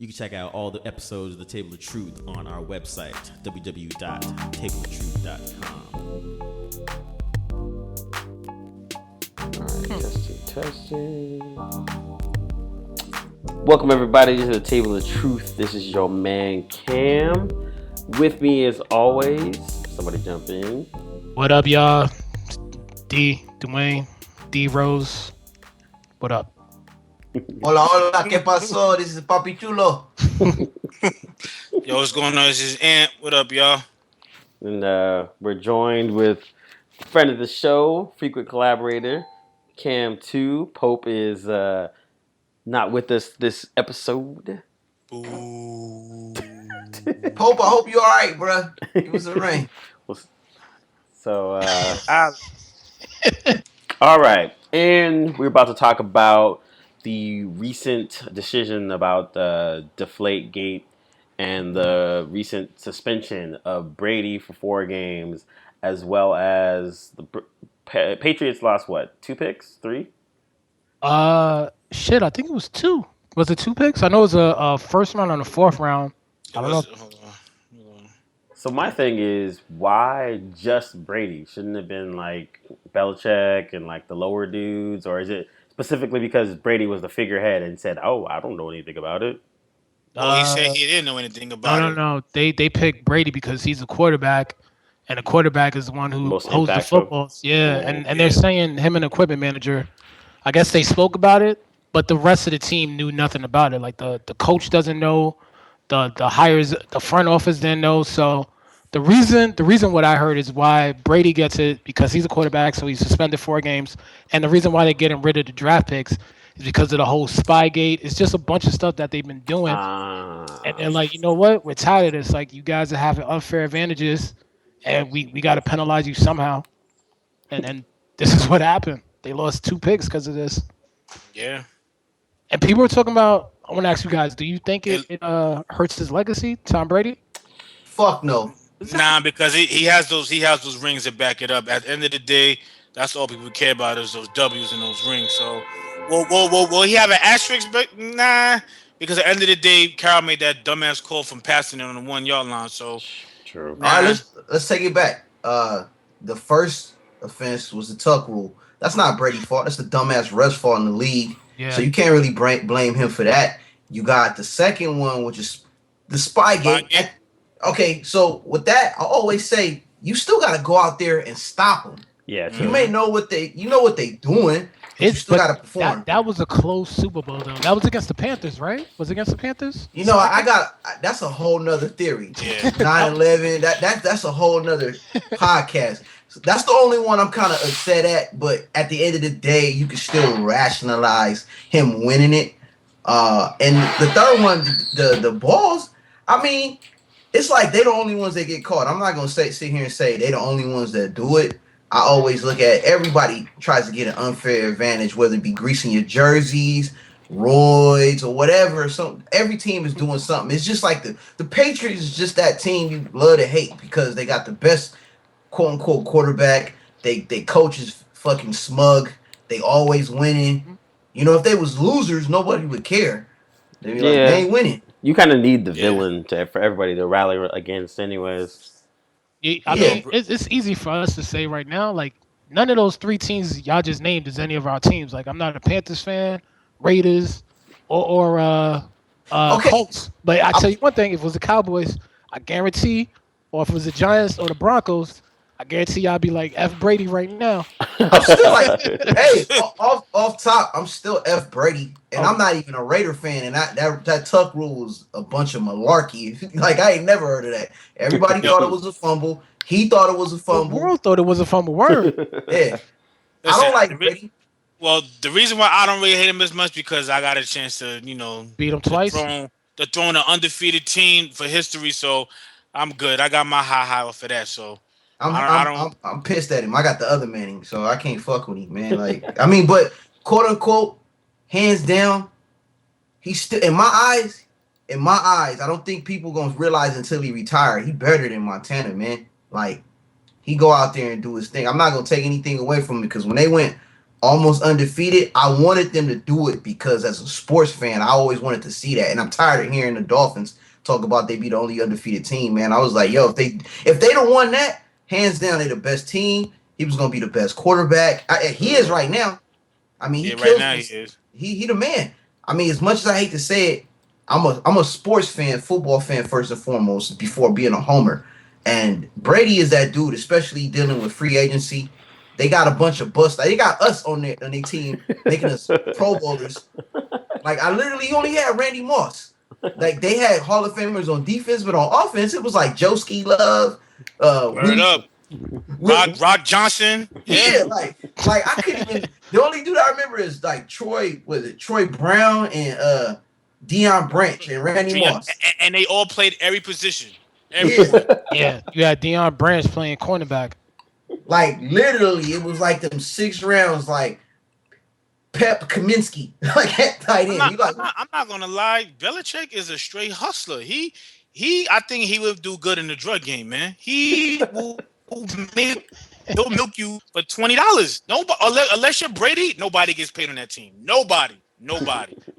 You can check out all the episodes of The Table of Truth on our website, www.tableoftruth.com. All right, testing. Welcome everybody to The Table of Truth. This is your man Cam. With me as always, somebody jump in. What up, y'all? Dwayne, D Rose. What up? Hola, hola, ¿qué pasó? This is Papi Chulo. Yo, what's going on? This is Ant. What up, y'all? And we're joined with friend of the show, frequent collaborator, Cam 2. Pope is not with us this episode. Ooh. Pope, I hope you all right, bro. Give us a ring. So, all right. And we're about to talk about the recent decision about the Deflategate and the recent suspension of Brady for 4 games, as well as the Patriots lost, what, 2 picks? 3? I think it was 2. Was it 2 picks? I know it was a first round and a fourth round. I don't know. Hold on. So my thing is, why just Brady? Shouldn't it have been like Belichick and like the lower dudes, or is it specifically because Brady was the figurehead and said, "Oh, I don't know anything about it"? Well, he said he didn't know anything about it. No. They picked Brady because he's a quarterback, and the quarterback is the one who Most holds the impactful. footballs. Yeah, and they're saying him and the equipment manager. I guess they spoke about it, but the rest of the team knew nothing about it. Like the coach doesn't know, the hires, the front office didn't know. So the reason what I heard is why Brady gets it because he's a quarterback, so he's suspended 4 games, and the reason why they're getting rid of the draft picks is because of the whole Spygate. It's just a bunch of stuff that they've been doing, and they're like, you know what, we're tired of this. Like, you guys are having unfair advantages, and we got to penalize you somehow, and this is what happened. They lost 2 picks because of this. Yeah. And people are talking about. I want to ask you guys: do you think it hurts his legacy, Tom Brady? Fuck no. Nah, because he has those rings that back it up. At the end of the day, that's all people care about is those W's and those rings. So, will he have an asterisk? But nah, because at the end of the day, Carroll made that dumbass call from passing it on the 1 yard line. So True. Nah. All right, let's take it back. The first offense was the tuck rule. That's not Brady's fault. That's the dumbass ref's fault in the league. Yeah. So you can't really blame him for that. You got the second one, which is the Spygate. Okay, so with that, I always say you still got to go out there and stop them. Yeah, true. You may know what they doing. But you still got to perform. That was a close Super Bowl though. That was against the Panthers, right? Was it against the Panthers? You know, that's a whole nother theory. Yeah. 9/11. That's a whole nother podcast. So that's the only one I'm kind of upset at. But at the end of the day, you can still rationalize him winning it. And the third one, the balls. I mean, it's like they the only ones that get caught. I'm not gonna sit here and say they the only ones that do it. I always look at everybody tries to get an unfair advantage, whether it be greasing your jerseys, roids, or whatever. So every team is doing something. It's just like the Patriots is just that team you love to hate because they got the best quote unquote quarterback. They coach is fucking smug. They always winning. You know, if they was losers, nobody would care. They'd be like, they ain't winning. You kind of need the villain for everybody to rally against, anyways. I mean, it's easy for us to say right now. Like, none of those 3 teams y'all just named is any of our teams. Like, I'm not a Panthers fan, Raiders, or Colts. But I tell you one thing: if it was the Cowboys, I guarantee, or if it was the Giants or the Broncos, I guarantee y'all be like F Brady right now. I'm still like, hey, off top, I'm still F Brady, and I'm not even a Raider fan. And that tuck rule was a bunch of malarkey. Like, I ain't never heard of that. Everybody thought it was a fumble. He thought it was a fumble. The world thought it was a fumble. Word. Yeah, Listen, I don't like Brady. Well, the reason why I don't really hate him as much because I got a chance to, Beat him twice. To throw an undefeated team for history. So I'm good. I got my high off of that. So. I'm pissed at him. I got the other Manning, so I can't fuck with him, man. Like, I mean, but quote unquote, hands down, he's still in my eyes. I don't think people gonna realize until he retired. He better than Montana, man. Like, he go out there and do his thing. I'm not gonna take anything away from him because when they went almost undefeated. I wanted them to do it because as a sports fan, I always wanted to see that. And I'm tired of hearing the Dolphins talk about they be the only undefeated team, man. I was like, yo, if they don't won that, hands down, they're the best team. He was gonna be the best quarterback. He is right now. I mean, he right now he is. He the man. I mean, as much as I hate to say it, I'm a sports fan, football fan first and foremost, before being a homer. And Brady is that dude, especially dealing with free agency. They got a bunch of busts. They got us on their team, making us Pro Bowlers. Like, I literally only had Randy Moss. Like, they had Hall of Famers on defense, but on offense, it was like Joski Love. Word up. Rock Johnson. Yeah, like I couldn't even. The only dude I remember is like Troy Brown and Deion Branch and Randy Moss. And they all played every position. Yeah, you had Deion Branch playing cornerback. Like, literally, it was like them 6 rounds, like Pep Kaminsky, like at tight end. I'm not gonna lie. Belichick is a straight hustler. I think he would do good in the drug game, man. He'll milk you for $20. Nobody, unless you're Brady, nobody gets paid on that team. Nobody.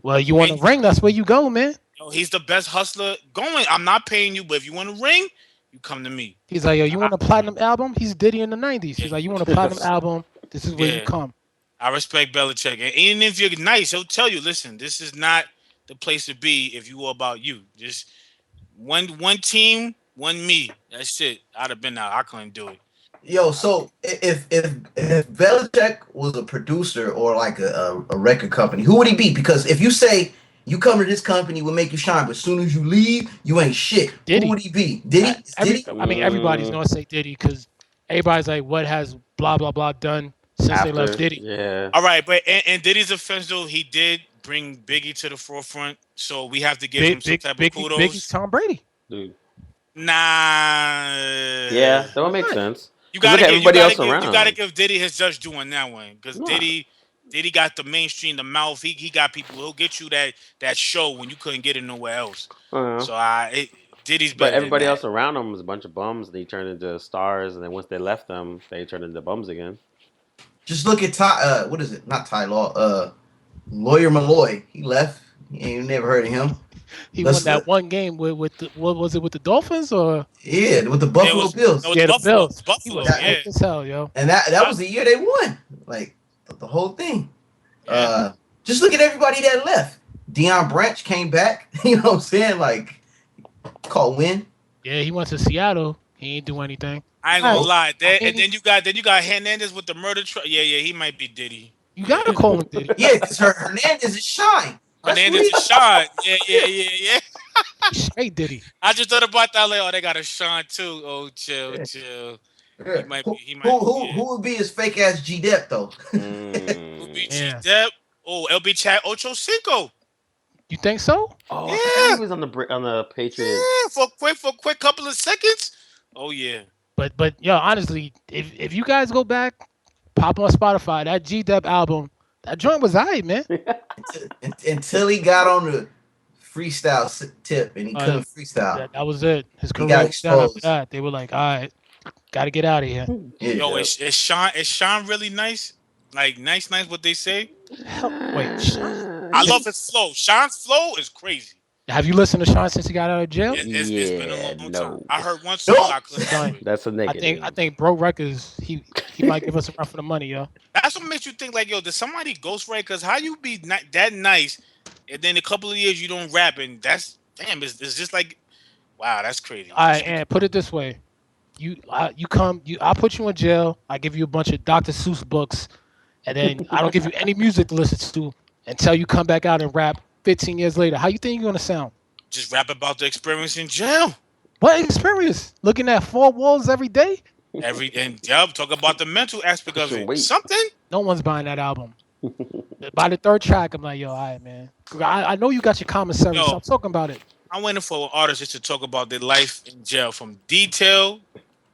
Well, you want a ring? That's where you go, man. He's the best hustler going. I'm not paying you, but if you want a ring, you come to me. He's like, yo, you want a platinum album? He's Diddy in the 90s. He's like, you want a platinum album? This is where you come. I respect Belichick. And even if you're nice, he'll tell you, listen, this is not the place to be if you all about you. Just one team, one me. That's it. I'd have been out. I couldn't do it. Yo, so if Belichick was a producer or like a record company, who would he be? Because if you say you come to this company, we'll make you shine, but as soon as you leave, you ain't shit. Diddy. Who would he be? Diddy? I mean, everybody's gonna say Diddy because everybody's like, what has blah blah blah done since they left Diddy? Yeah. All right, but in Diddy's offense, though, he did bring Biggie to the forefront, so we have to give him some type of kudos. Biggie's Tom Brady. Dude. Nah. Yeah, that would make sense. You gotta give Diddy his just due on that one because No. Diddy got the mainstream, the mouth. He got people. He'll get you that show when you couldn't get it nowhere else. Uh-huh. So Diddy's better. But everybody else around him was a bunch of bums. They turned into stars, and then once they left them, they turned into bums again. Just look at Ty. What is it? Not Ty Law. Lawyer Malloy. He left. You ain't never heard of him. He won that one game with the, what was it with the Dolphins or? Yeah, with the Buffalo Bills. Yeah, the Bills. Buffalo, he was hype as hell, yo. And that was the year they won. Like the whole thing. Just look at everybody that left. Deion Branch came back. You know what I'm saying? Like, called win. Yeah, he went to Seattle. He ain't do anything. I ain't gonna lie. And then you got Hernandez with the murder truck. Yeah, he might be Diddy. You gotta call him Diddy. Yeah, because Hernandez is shine. Hernandez is Sean. Yeah. Straight Diddy. I just thought about that. Like, they got a Sean too. Oh, chill. Yeah. Who would be his fake ass G Dep though? Who would be G Dep? Oh, LB Chad Ocho Cinco. You think so? Oh, yeah. He was on the Patriots. Yeah, for a quick couple of seconds. Oh yeah. But yo, honestly, if you guys go back, pop on Spotify, that G Dep album, that joint was alright, man. Until he got on the freestyle tip and he couldn't freestyle. That was it. His career got was done after exposed. that. They were like, all right, gotta get out of here. Yeah. Yo, is Sean really nice? Like nice what they say? Wait, Sean? I love his flow. Sean's flow is crazy. Have you listened to Sean since he got out of jail? It's been a long time. No. I heard one song. I couldn't. That's a negative. I think Bro Records, he might give us a run for the money, yo. That's what makes you think like, yo, did somebody ghostwrite? Because how you be that nice, and then a couple of years you don't rap, and that's it's just like, wow, that's crazy. All right, and put it this way, I'll put you in jail. I give you a bunch of Dr. Seuss books, and then I don't give you any music to listen to until you come back out and rap 15 years later. How you think you're gonna sound? Just rap about the experience in jail. What experience? Looking at 4 walls every day? Talk about the mental aspect of it. Something. No one's buying that album. By the 3rd track, I'm like, yo, all right, man. I know you got your commissary, so I'm talking about it. I'm waiting for artists just to talk about their life in jail from detail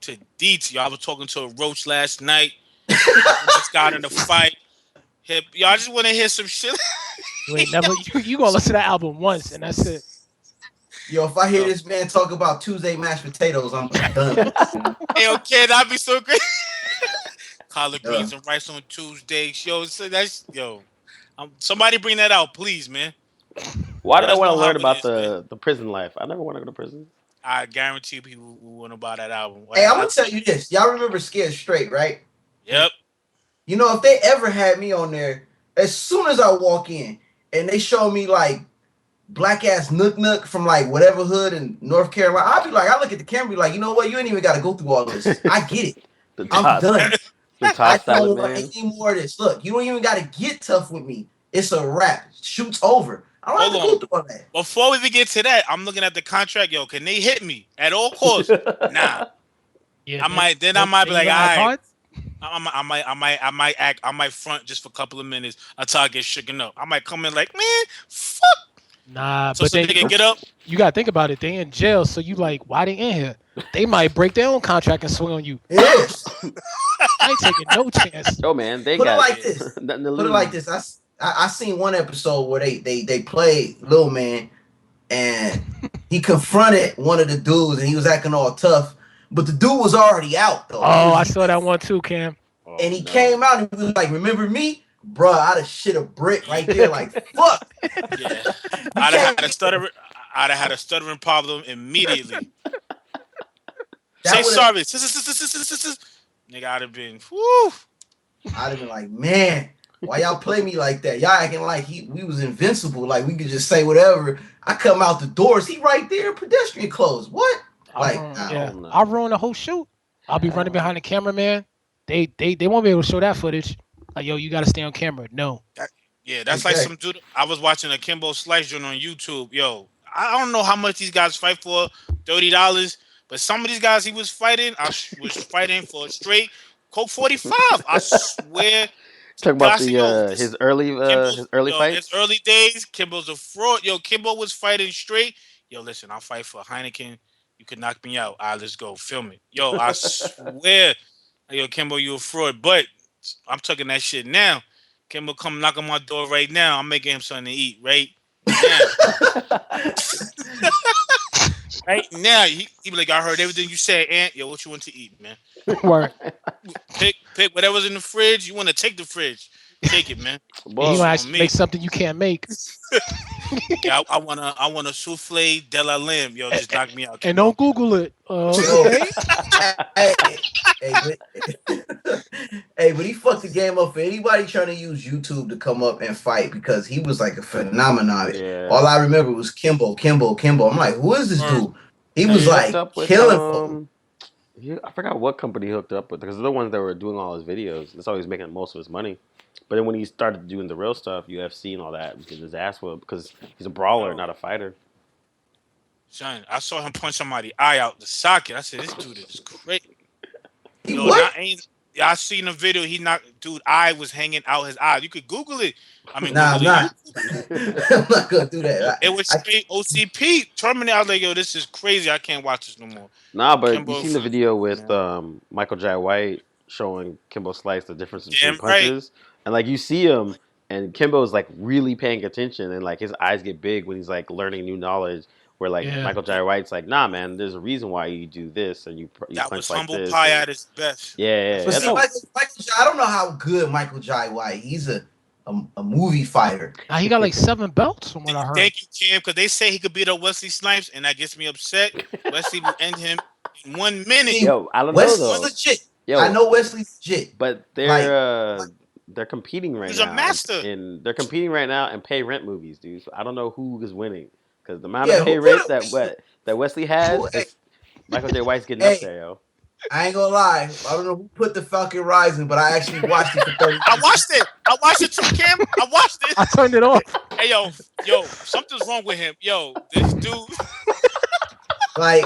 to detail. I was talking to a Roach last night. Just got in a fight. Y'all just want to hear some shit. You ain't never. You gonna listen to that album once, and that's it. Yo, if I hear this man talk about Tuesday mashed potatoes, I'm done. Hey, okay, that'd be so great. collard greens and rice on Tuesdays. Yo, so that's somebody bring that out, please, man. Why did Let I us want know to how learn it about is, man. the prison life? I never want to go to prison. I guarantee people will want to buy that album. Hey, I'm gonna tell you this. Y'all remember Scared Straight, right? Yep. You know, if they ever had me on there, as soon as I walk in and they show me like black ass Nook from like whatever hood in North Carolina, I'll be like, I look at the camera, be like, you know what? You ain't even got to go through all this. I get it. I'm done. The I top don't salad want man. any more of this. Look, you don't even got to get tough with me. It's a wrap. Shoot's over. I don't have to go through all that. Before we even get to that, I'm looking at the contract. Yo, can they hit me at all costs? Nah. Yeah, I might be like, all right. right. I might front just for a couple of minutes until I get shaken up. I might come in like, man, fuck. Nah, So but they can get up. You gotta think about it. They in jail, so you like, why they in here? They might break their own contract and swing on you. Yes. I ain't taking no chance. Oh man, they Put got it like this. nothing to Put lose. it like this. I seen one episode where they played Lil Man and he confronted one of the dudes and he was acting all tough, but the dude was already out though. Oh, I saw that one too, Cam. And he came out and he was like, "Remember me, bruh? I'd have shit a brick right there, like fuck." Yeah. I'd have had a stuttering problem immediately. Say sorry. Nigga, I'd have been, whoo. I'd have been like, man, why y'all play me like that? Y'all acting like we was invincible, like we could just say whatever. I come out the doors, he right there, pedestrian clothes. What? Like, I'll ruin the whole shoot. I'll be running behind the cameraman. They won't be able to show that footage. Like, yo, you got to stay on camera. No. Yeah, that's like some dude. I was watching a Kimbo Slice joint on YouTube. Yo, I don't know how much these guys fight for, $30. But some of these guys he was fighting, I was fighting for a straight Coke 45. I swear. Talking about his early fights. His early days, Kimbo's a fraud. Yo, Kimbo was fighting straight. Yo, listen, I'll fight for Heineken. You can knock me out. All right, let's go. Film it. Yo, I swear. Yo, Kimbo, you a fraud. But I'm talking that shit now. Kimbo come knock on my door right now. I'm making him something to eat right now. Right now, he be like, I heard everything you said, Ant. Yo, what you want to eat, man? Word. Pick whatever's in the fridge. You want to take the fridge. Take it, man. Well, you want to make something you can't make. Yeah, I want a souffle de la lamb. Yo, just knock me out. And don't Google it. Okay. But he fucked the game up for anybody trying to use YouTube to come up and fight because he was like a phenomenon. Yeah. All I remember was Kimbo. I'm like, who is this dude? He was like killing. I forgot what company he hooked up with because they're the ones that were doing all his videos. That's how he was making most of his money. But then when he started doing the real stuff, UFC and all that, because his ass whooped because he's a brawler, not a fighter. Son, I saw him punch somebody's eye out the socket. I said, this dude is crazy. Yo, I seen the video. He knocked dude eye was hanging out his eye. You could Google it. I mean, I'm not. I'm not gonna do that. It was straight OCP. Terminator. I was like, yo, this is crazy. I can't watch this no more. Nah, but you seen the video with Michael Jai White showing Kimbo Slice the difference between punches, and like you see him, and Kimbo's like really paying attention, and like his eyes get big when he's like learning new knowledge. Where like Michael Jai White's like, nah, man, there's a reason why you do this, and you that punch was like humble this. Pie at his best. Yeah. But see, Michael Jai, I don't know how good Michael Jai White. He's a movie fighter. He got like 7 belts from what I heard. Thank you, Cam, because they say he could beat up Wesley Snipes, and that gets me upset. Wesley will end him in 1 minute. Yo, I don't know though. Legit. Yo, I know Wesley's legit, but they're competing right now. He's a master. And they're competing right now in pay rent movies, dude. So I don't know who is winning. Because the amount of pay rent that Wesley has, Michael J. White's getting up there, yo. I ain't gonna lie. I don't know who put the Falcon Rising, but I actually watched it for 30 minutes. I watched it too, Kim. I watched it. I turned it off. Hey, yo, something's wrong with him. Yo, this dude. I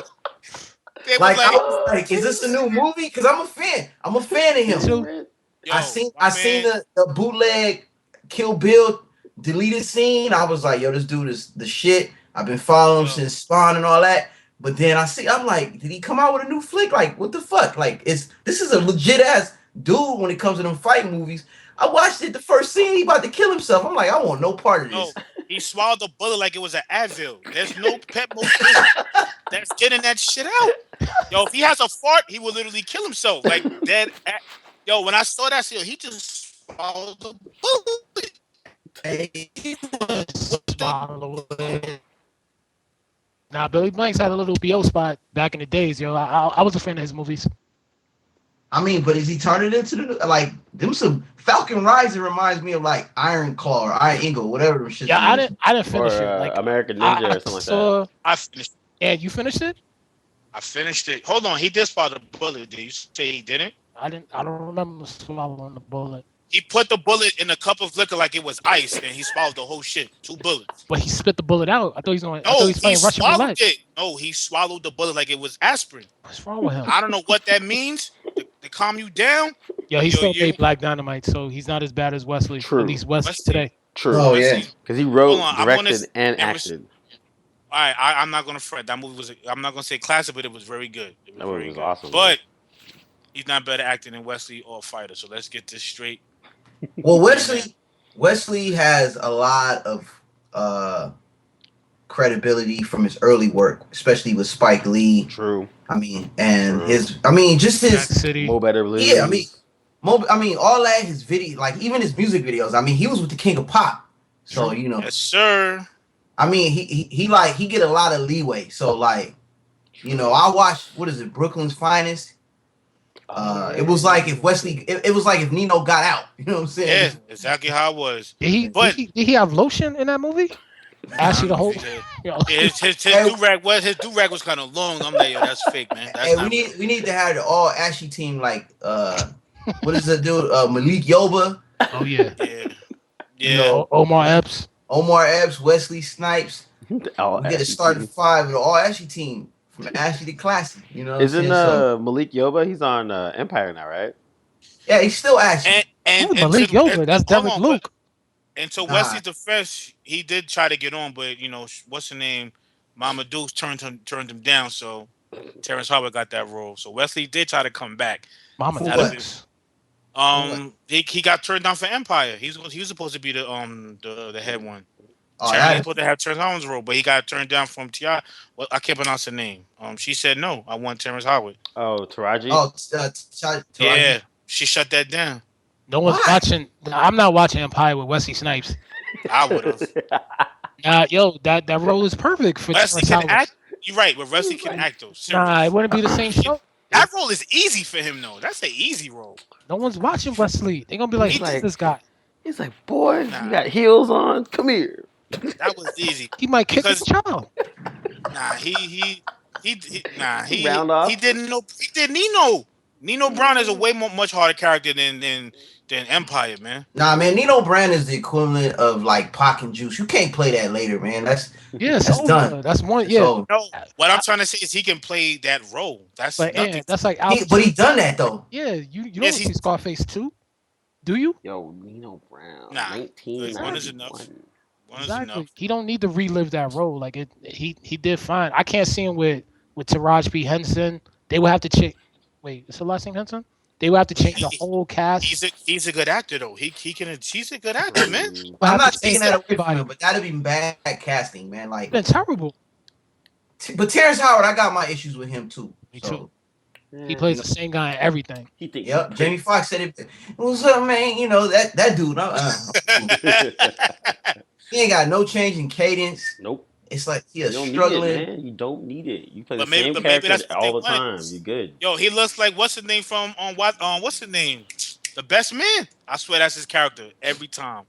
was like, is this a new movie? Because I'm a fan. I'm a fan of him. Yo, I seen the bootleg Kill Bill deleted scene. I was like, yo, this dude is the shit. I've been following him since Spawn and all that. But then I'm like, did he come out with a new flick? Like, what the fuck? Like, this is a legit ass dude when it comes to them fight movies. I watched it, the first scene, he about to kill himself. I'm like, I want no part of this. No, he swallowed the bullet like it was an Advil. There's no Pepto that's getting that shit out. Yo, if he has a fart, he will literally kill himself. Like, dead. Yo, when I saw that, he just swallowed the bullet. He was swallowing. Now, Billy Blanks had a little BO spot back in the days, yo. I was a fan of his movies. I mean, but is he turning into the like them some Falcon Rising reminds me of like Iron Claw or Iron Eagle, whatever them shit. Yeah, I is. didn't finish Or it. Like American Ninja or something like that. I finished. Yeah, you finished it? I finished it. Hold on, he did swallow the bullet. Did you say he didn't? I don't remember swallowing the bullet. He put the bullet in a cup of liquor like it was ice, and he swallowed the whole shit. 2 bullets. But he spit the bullet out. I thought he's going. I No, thought he's he playing Russian swallowed roulette. it. No, he swallowed the bullet like it was aspirin. What's wrong with him? I don't know what that means. To calm you down. Yo, he Yo, still you- made Black Dynamite, so he's not as bad as Wesley. True. At least Wesley Wesley- today. True. Oh yeah. Because he wrote, Hold on, I wanna directed, and never- acted. All right, I'm not gonna fret. That movie was. I'm not gonna say classic, but it was very good. It That movie very was good. awesome. But he's not better acting than Wesley or Fighter. So let's get this straight. Well, Wesley has a lot of credibility from his early work, especially with Spike Lee. True. I mean, and True. just Jack his City. Mo Better Blues. yeah. I mean, all that his video, like even his music videos. I mean, he was with the King of Pop, so you know. Yes, sir. I mean, he get a lot of leeway. So like, you know, I watched what is it, Brooklyn's Finest. It was like if Wesley, it was like if Nino got out. You know what I'm saying? Yeah, exactly how it was. Did he have lotion in that movie? Ashy the whole. You know. His do-rag was kind of long. I'm like, yo, that's fake, man. That's Hey, not we need to have the all ashy team like what is that dude? Malik Yoba, Oh yeah. real. Yeah. you know, Omar Epps. Omar Epps, Wesley Snipes. Oh, We get to start the 5 with the all ashy team from ashy to classy. You know, what I'm Isn't saying? So, Malik Yoba? He's on Empire now, right? yeah, he's still ashy. And Malik to- Yoba. That's hold Derek on, Luke. And to Nah. Wesley's defense, he did try to get on, but you know what's the name? Mama Dukes turned him down, so Terrence Howard got that role. So Wesley did try to come back. Mama For what? Dukes. He got turned down for Empire. He was supposed to be the head one. Oh, He was that, supposed to have Terrence Howard's role, but he got turned down from T.I. Well, I can't pronounce her name. She said no. I want Terrence Howard. Oh, Taraji. Yeah, she shut that down. No one's Why? watching. I'm not watching Empire with Wesley Snipes. I would have. Yo, that role is perfect for Wesley Terrence can Howard. act. You're right, but Wesley can act though. Seriously. Nah, it wouldn't be the same show. That role is easy for him though. That's an easy role. No one's watching Wesley. They're gonna be like, He's who's like- this guy? He's like, boy, Nah. you got heels on. Come here. That was easy. He might kick his Because- child. Nah, he Round off? he didn't know. He did Nino. Nino Brown is a way much harder character than Empire, man. Nah, man, Nino Brand is the equivalent of like Pac and Juice. You can't play that later, man. That's Yeah, it's That's over. done. That's one. Yeah, so. No, what I'm trying to say is he can play that role. That's but nothing. yeah, that's like Al But he done that though. Yeah, you don't Yes, see he's- Scarface 2, do you? Yo, Nino Brown. Nah, 1991. one is enough. One is Exactly. enough. He don't need to relive that role. Like he did fine. I can't see him with Taraji P Henson. They would have to change. Wait, is the last name Henson? They would have to change the whole cast. He's a good actor though. He's a good actor, man. Would I'm have not to taking change that away from everybody. him, but that'd be bad casting, man. Like, It's been terrible. but Terrence Howard, I got my issues with him too. Me So, too. He plays the same guy in everything. He thinks. yep. Jamie Foxx said it. What's up, man? You know that dude. He ain't got no change in cadence. Nope. It's like he You is don't struggling. need it, man. You don't need it. You play the But maybe- same but maybe that's character what they all the time. want. You're good. Yo, he looks like what's his name from what's his name? The Best Man. I swear that's his character every time.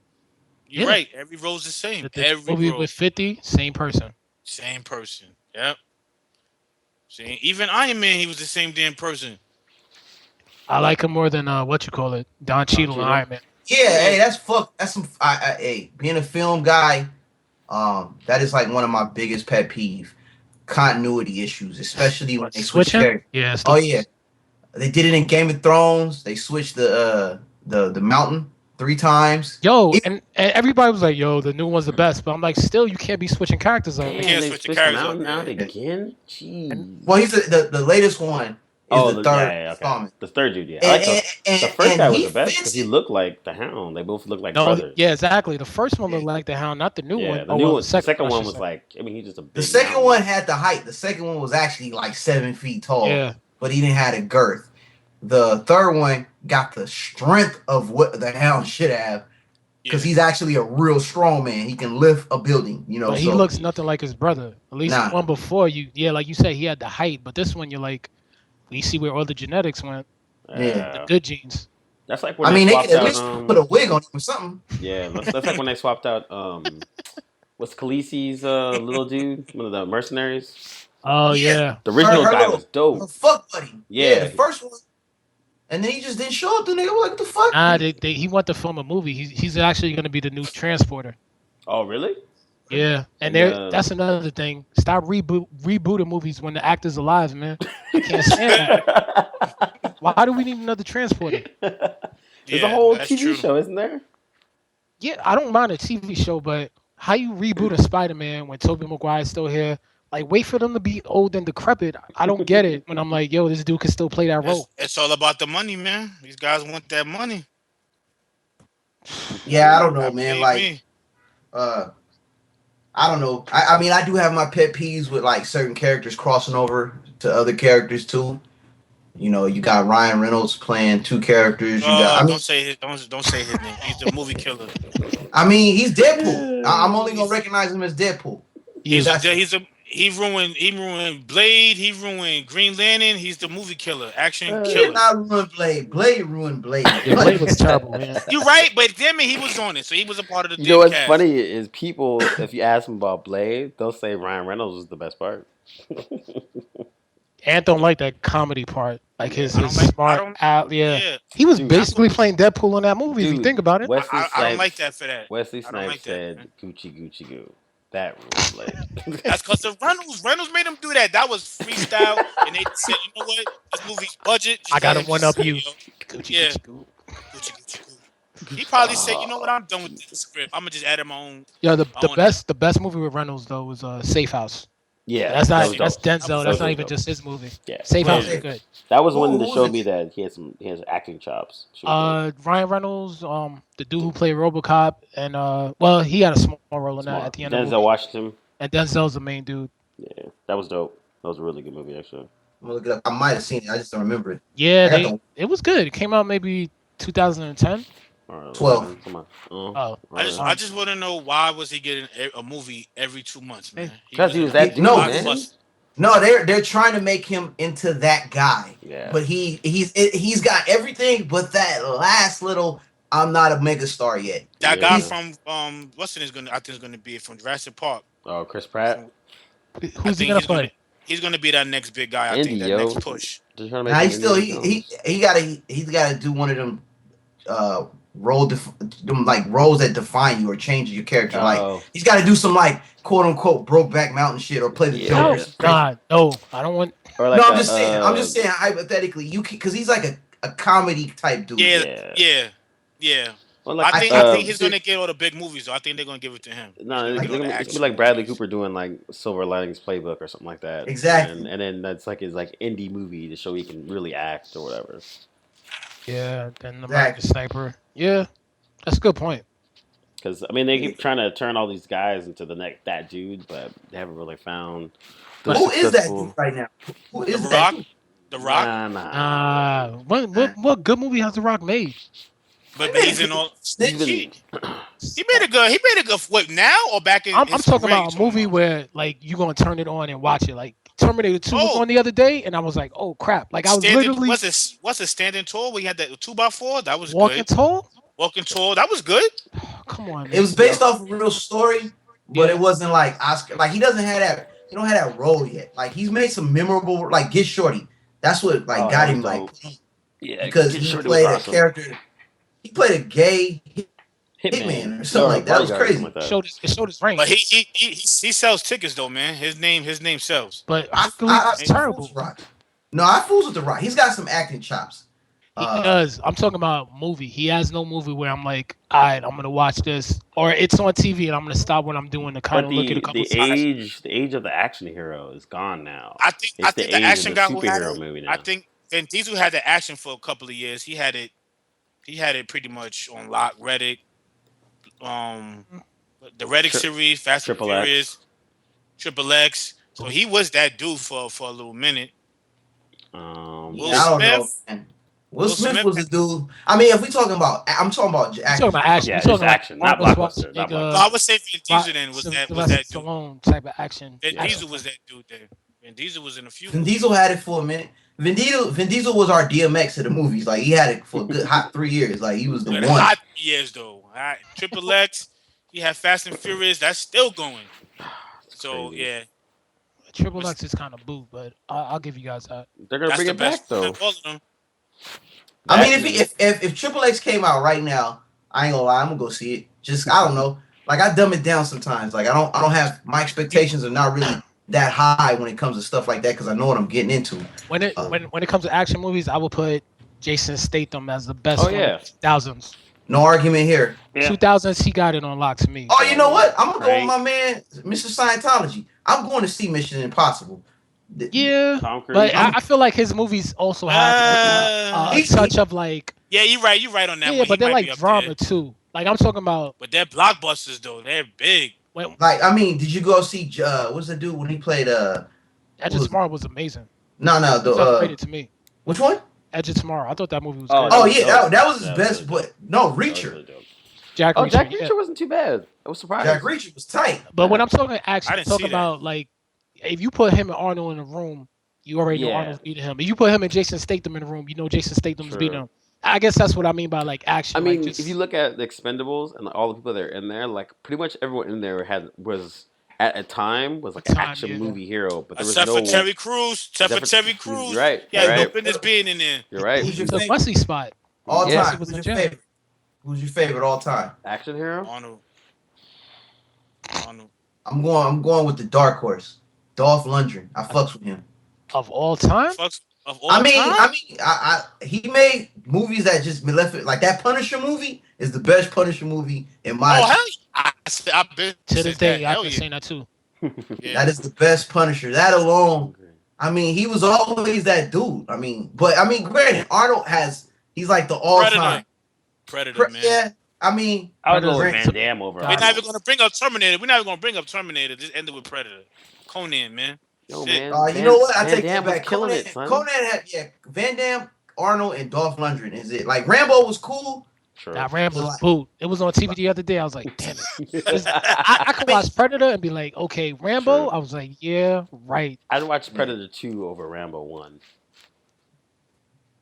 You're Yeah. right. Every role's the same. The Every movie role. with 50, same person. Same person. Yep. See, even Iron Man, he was the same damn person. I like him more than what you call it, Don Cheadle and Cheadle. Iron Man. Yeah, hey, that's fuck. That's some. Hey, being a film guy, that is like one of my biggest pet peeve. Continuity issues, especially when they switch Switching? characters. Yeah. It's Oh yeah, they did it in Game of Thrones. They switched the mountain 3 times. Yo, It- and everybody was like, "Yo, the new one's the best," but I'm like, still, you can't be switching characters up. can't Damn, they switch the switched characters him up, out now man. again? Jeez. Well, he's the latest one. Is the third okay. installment. The third dude, yeah. I And, like the first and guy was he the best fits because he it. looked like the Hound. They both looked like No, brothers. yeah, exactly. The first one looked like the Hound, not the new Yeah, one. the Oh, new well, one, the second I one should was say. like, I mean, he's just a big The second mountain. one had the height. The second one was actually like 7 feet tall, Yeah. but he didn't have the girth. the third one got the strength of what the Hound should have, because he's actually a real strong man. He can lift a building, you know. But he looks nothing like his brother. At least Nah. the one before like you said, he had the height. But this one, you're like, we see where all the genetics went. The good genes. That's like when I mean, they swapped could at out, least put a wig on him or something. Yeah, that's like when they swapped out what's Khaleesi's little dude, one of the mercenaries. Oh yeah. The original guy little, was dope. Her fuck buddy. Yeah. The first one. And then he just didn't show up. The nigga was like, what the fuck? Nah, he went to film a movie. He's actually gonna be the new transporter. Oh really? Yeah, and that's another thing. Stop rebooting movies when the actor's alive, man. I can't stand that. Why do we need another transporter? There's a whole TV show, isn't there? Yeah, I don't mind a TV show, but how you reboot a Spider-Man when Tobey Maguire's still here? Like, wait for them to be old and decrepit. I don't get it when I'm like, yo, this dude can still play that role. It's all about the money, man. These guys want that money. Yeah, I don't know, man. Like, I don't know. I mean, I do have my pet peeves with like certain characters crossing over to other characters too. You know, you got Ryan Reynolds playing two characters. Don't say his name. He's the movie killer. I mean, he's Deadpool. I'm only gonna recognize him as Deadpool. He ruined Blade. He ruined Green Lantern. He's the movie killer, action He killer. did not ruin Blade. Blade ruined Blade. Yeah, Blade was terrible, man. You're right, but damn it, he was on it, so he was a part of the. You know what's cast. funny is people, if you ask them about Blade, they'll say Ryan Reynolds is the best part. Ant don't like that comedy part, like his smart out. Yeah, he was Dude, basically playing Deadpool in that movie. If you think about it, Wesley I don't like that for that. Wesley Snipes said Gucci Gucci Goo. That rules Blade. That's because the Reynolds made him do that. That was freestyle, and they said, you know what? This movie's budget. I got to one up you. Gucci, Gucci. He probably said, you know what? I'm done with this script. I'm gonna just add my own. Yeah, the best movie with Reynolds though was Safe House. Yeah, that's Denzel. That's not even just his movie. Yeah, Safe House is good. That was one that showed me that he has acting chops. Ryan Reynolds, the dude who played RoboCop, and he had a small role in that at the end. Denzel Washington. And Denzel's the main dude. Yeah, that was dope. That was a really good movie, actually. I'm gonna look it up. I might have seen it. I just don't remember it. Yeah, it was good. It came out maybe 2010. 12. Come on. I just want to know, why was he getting a movie every 2 months, man? Because he was that dude, man. No, they're trying to make him into that guy. Yeah. But he's got everything but that last little I'm not a megastar yet. That guy from what's his name? I think is gonna be from Jurassic Park. Oh, Chris Pratt. Who's he gonna play? He's gonna be that next big guy. I think that next push. Now he's gotta do one of them roles that define you or change your character. Like he's got to do some like quote unquote Brokeback Mountain shit or play the Joker. Oh God, no, I don't want. Like I'm just saying hypothetically, because he's like a comedy type dude. Yeah. Well, like, I think he's gonna get all the big movies. Though I think they're gonna give it to him. No, it's gonna be like Bradley Cooper doing like Silver Linings Playbook or something like that. Exactly. And then that's like his like indie movie to show he can really act or whatever. Yeah, then the American Sniper. Yeah, that's a good point. Because I mean, they keep trying to turn all these guys into that dude, but they haven't really found. Who is that dude right now? Who is that? The Rock. Nah. What good movie has The Rock made? But he's in all. He made a good. What now or back in? I'm talking about a movie where like you gonna turn it on and watch it. Like Terminator 2 was on the other day, and I was like, oh crap! Like I was literally. What's a Standing Tall? We had that 2x4. That was Walking good. Tall. Walking Tall. That was good. Come on, man. It was based off a real story, but it wasn't like Oscar. Like he doesn't have that. He don't have that role yet. Like he's made some memorable. Like Get Shorty. That's what like got him like. Yeah, because he played a character. He played a gay hitman or something like that. That was crazy. It showed his range. But he sells tickets though, man. His name sells. But it's terrible. No, I fools with The Rock. He's got some acting chops. He does. I'm talking about movie. He has no movie where I'm like, all right, I'm gonna watch this, or it's on TV and I'm gonna stop what I'm doing to kind of look at a couple times. The age of the action hero is gone now. I think the action guy who had it. Movie now. I think Vin Diesel had the action for a couple of years. He had it pretty much on lock. Reddick, the Reddick series, Fast and Furious, Triple X. So he was that dude for a little minute. I don't know. Man. Will Smith was a dude. I mean, if we talking about, I'm talking about You action. talking about action? Yeah, You it's talking action, not Arnold blockbuster, not Schwarzenegger, blockbuster. No, I would say Vin Diesel then was that dude. Stallone type of action. Vin Yeah. Diesel was that dude there. Vin Diesel was in a few. Vin Diesel had it for a minute. Vin Diesel was our DMX of the movies. Like he had it for a good hot 3 years. Like he was the But one. hot years though. Triple X. He had Fast and Furious. That's still going. So crazy. yeah, Triple X is kind of boo, but I'll give you guys that. They're gonna that's bring the it back best. though. All of them. I mean, if Triple X came out right now, I ain't gonna lie, I'm gonna go see it. Just I don't know. Like I dumb it down sometimes. Like I don't have my expectations are not really that high when it comes to stuff like that because I know what I'm getting into. When it comes to action movies, I would put Jason Statham as the best. Oh, one yeah. of the 2000s. No argument here. Yeah. 2000s, he got it on lock to me. Oh, you know what? I'm gonna go Right. with my man, Mr. Scientology. I'm going to see Mission Impossible. Yeah, Tom Cruise. but I feel like his movies also have a touch of like Yeah, you're right. You're right on that yeah, one. but He they're might be like up drama there. too. Like I'm talking about But they're blockbusters though. They're big. when Like, I mean, did you go see what's the dude when he played Edge of Tomorrow was amazing. no It's the underrated to me. which one? Edge of Tomorrow. I thought that movie was Oh, good. Oh was yeah, dope. that was his That was best, really but no That was Reacher. really dope. Jack Oh, Reacher. Jack yeah. Reacher wasn't too bad. I was surprised. Jack Reacher was tight. But when I'm talking action, I I'm didn't talking see that. about like if you put him and Arnold in a room, you already know Yeah. Arnold's beating him. If you put him and Jason Statham in a room, you know Jason Statham's True. beating him. I guess that's what I mean by like action. I mean, like, just, if you look at the Expendables and all the people that are in there, like pretty much everyone in there was at a time was like A an time, action yeah. movie hero, but there was Except no. for Terry Crews. Except for Except for- Terry Crews. You're right, Yeah, you're no right. business being in there. You're right. Who's your the favorite Wesley spot. all Yeah. time? It was Who's a your gem. favorite? Who's your favorite all time? Action hero. Arnold. I'm going with the dark horse, Dolph Lundgren. I fucks with him. Of all time? Fucks of all I mean, time? he made movies that just left it like that. Punisher movie is the best Punisher movie in my. Oh hell yeah. I've been To said this day, that. I've Hell been yeah. saying that too. Yeah. That is the best Punisher. That alone. I mean, he was always that dude. I mean, granted, Arnold he's like the all time. Predator, man. Yeah, I mean, I would go with Predator. Van Damme over. We're We're not Arnold. even gonna bring up Terminator. We're not even gonna bring up Terminator. Just end it with Predator. Conan, man. Yo, Shit. man. you know what? I Van take Damme that was back. killing Conan, it, son. Conan had Van Damme, Arnold, and Dolph Lundgren. Is it like Rambo was cool? Sure. That Rambo's Like- boot. It was on TV the other day. I was like, damn it. I could watch Predator and be like, okay, Rambo. True. I was like, yeah, right. I'd watch Predator 2 over Rambo 1.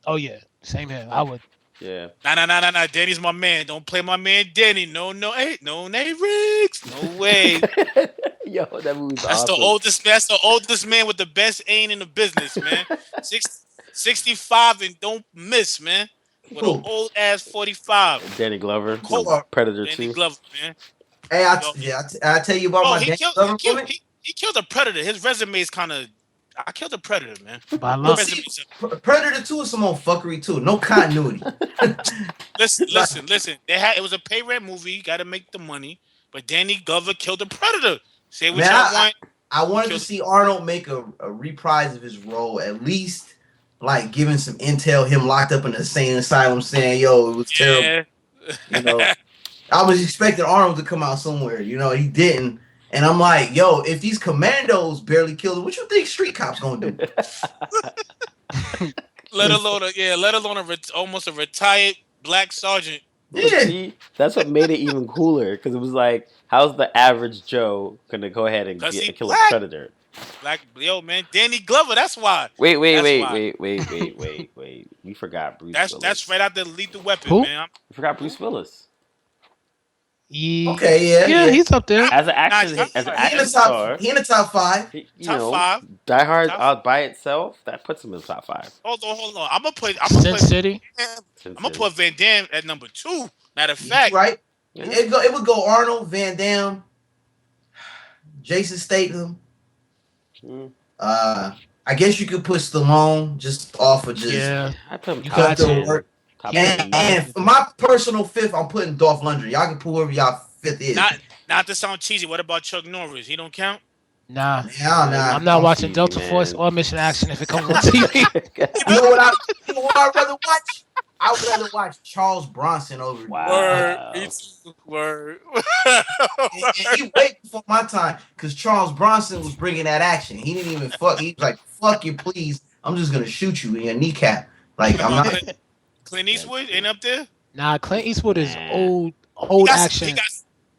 Oh yeah, same here. I would. Yeah. Nah. Danny's my man. Don't play my man Danny. No, hey, no, Riggs. No way. Yo, that movie's That's awesome. That's the oldest man with the best aim in the business, man. 65 and don't miss, man. With an old ass 45. Danny Glover. Cool. Predator Danny 2. Glover, man. Hey, I tell you about Oh, my he Danny killed, Glover he, killed, moment. he killed a predator. His resume is kind of. I killed a predator, man. But I But love see, Predator 2 is some old fuckery too. No continuity. Listen. It was a pay rent movie. Got to make the money. But Danny Glover killed a predator. Say what Man, y'all want. I wanted to Killed- see Arnold make a reprise of his role, at least like giving some intel, him locked up in the insane asylum, saying, "Yo, it was terrible." Yeah. You know, I was expecting Arnold to come out somewhere. You know, he didn't, and I'm like, "Yo, if these commandos barely killed him, what you think street cops gonna do?" let alone almost a retired black sergeant. But Yeah, see, that's what made it even cooler because it was like, how's the average Joe gonna go ahead and 'Cause he kill black. a predator? Man, Danny Glover. That's why. Wait. That's Wait. We forgot Bruce That's Willis. right out there. Lethal Weapon, Who? man. We forgot Bruce Willis. yeah. okay, yeah. He's up there. As an action, Nice. as an He He in action the star, top. He in the top 5. you Top know, 5. Die Hard Top- out by itself, that puts him in the top 5. Hold on. I'm gonna Sin put City. Van Damme at number 2. Matter of You fact, right? Yeah. It would go Arnold, Van Damme, Jason Statham. Mm. I guess you could put Stallone just off of just. Yeah. I put him You top got to. 10. work. Top And, 10. and for my personal fifth, I'm putting Dolph Lundgren. Y'all can put whoever y'all fifth is. not to sound cheesy. What about Chuck Norris? He don't count. Nah. Nah. I'm not watching cheesy, Delta man. Force or Mission Action if it comes on TV. You know what I'd rather watch? I would rather watch Charles Bronson over. Wow. Word. Me too. Word. And he way before my time because Charles Bronson was bringing that action. He didn't even fuck. He was like, "Fuck you, please. I'm just gonna shoot you in your kneecap." Like I'm not. Clint Eastwood ain't up there. Nah, Clint Eastwood is Nah. old He got, action. he got,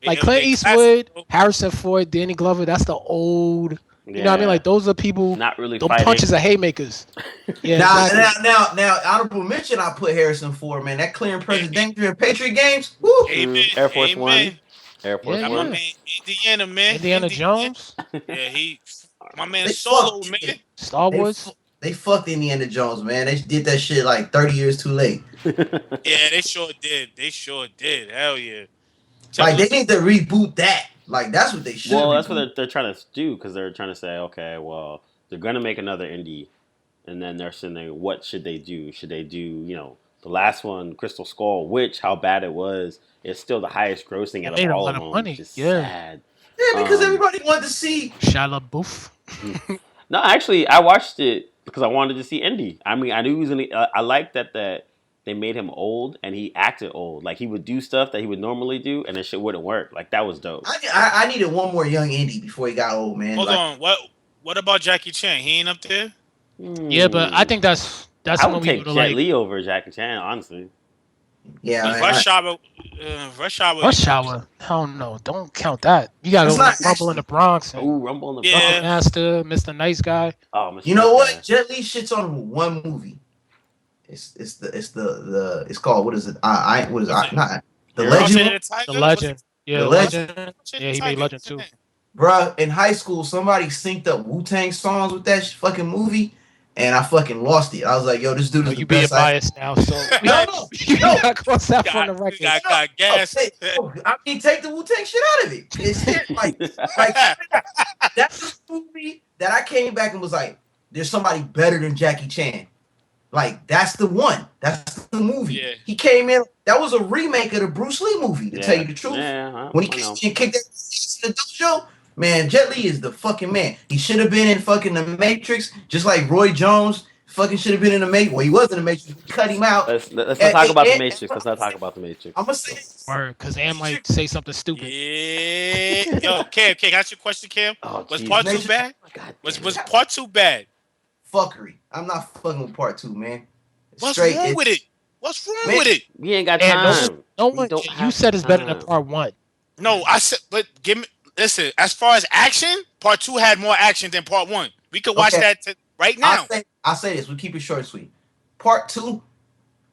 Like they Clint classic, Eastwood, though. Harrison Ford, Danny Glover. That's the old. You know what I mean? Like those are people. Not really The fighting. punches are haymakers. Yeah, Now, exactly. now, honorable mention. I put Harrison Ford, man. That clearing present danger in Patriot games. Woo. Amen. Air Force One. Amen. Air Force Yeah, Got my One. man Indiana, man. Indiana Jones, Yeah, my man They Solo, fucked. man. Star They, Wars. they fucked Indiana Jones, man. They did that shit like 30 years too late. Yeah, they sure did. Hell yeah. Like they need to reboot that. Like that's what they should. Well, that's reboot. what they're trying to do because they're trying to say, okay, well, they're gonna make another indie, and then they're saying, what should they do? Should they do, the last one, Crystal Skull, which how bad it was, is still the highest grossing It out made of a all lot of of them. money. Just Yeah. sad. Yeah, because everybody wanted to see. Shia LaBeouf. No, actually, I watched it because I wanted to see Indy. I mean, I knew he was gonna. I liked that they made him old and he acted old. Like he would do stuff that he would normally do, and that shit wouldn't work. Like that was dope. I needed one more young Indy before he got old, man. Hold Like, on. What about Jackie Chan? He ain't up there? Yeah, but I think that's I when would we take go to Jet like Li over Jackie Chan, honestly. yeah, man, Rush Hour. Rush Hour. Rush Hour. Hell no, don't count that. You gotta It's go not with Rumble in the Bronx and Ooh, Rumble in the Yeah. Bronx. Master, Mr. Nice Guy. Oh, Mr. you know Nice what? Jet Li shits on one movie. It's called, what is it? What is What's it? it? Not the Yeah. Legend. Crossing the Tiger? The Legend. Yeah, The Legend. What's it? Yeah, he made Legend too. Bruh, in high school, somebody synced up Wu-Tang songs with that fucking movie, and I fucking lost it. I was like, yo, this dude Oh, is the you being best. biased now, so No, you no. gotta cross that from the record. Got gas. I mean, take the Wu-Tang shit out of it. It's it, like that's the movie that I came back and was like, there's somebody better than Jackie Chan. Like, that's the one. That's the movie. Yeah. He came in. That was a remake of the Bruce Lee movie, to tell you the truth. Yeah, When he I came know. in and kicked that ass in the dojo, man, Jet Li is the fucking man. He should have been in fucking The Matrix, just like Roy Jones fucking should have been in The Matrix. Well, he was in The Matrix. We cut him out. Let's not talk about the Matrix. Let's not talk about the Matrix. I'm going to say this. Word, because Am might say something stupid. Yeah. Yo, Cam, can I ask you a question, Cam? Oh, Was Jesus. part two bad? God Was damn it. part two bad? Fuckery. I'm not fucking with part two, man. What's wrong with it? What's wrong Man. with it? We ain't got And time. no We one. don't You have said it's better than time. part one. No, I said, but give me. Listen, as far as action, part two had more action than part one. We could watch Okay. that right now. I'll say this. We'll keep it short and sweet. Part two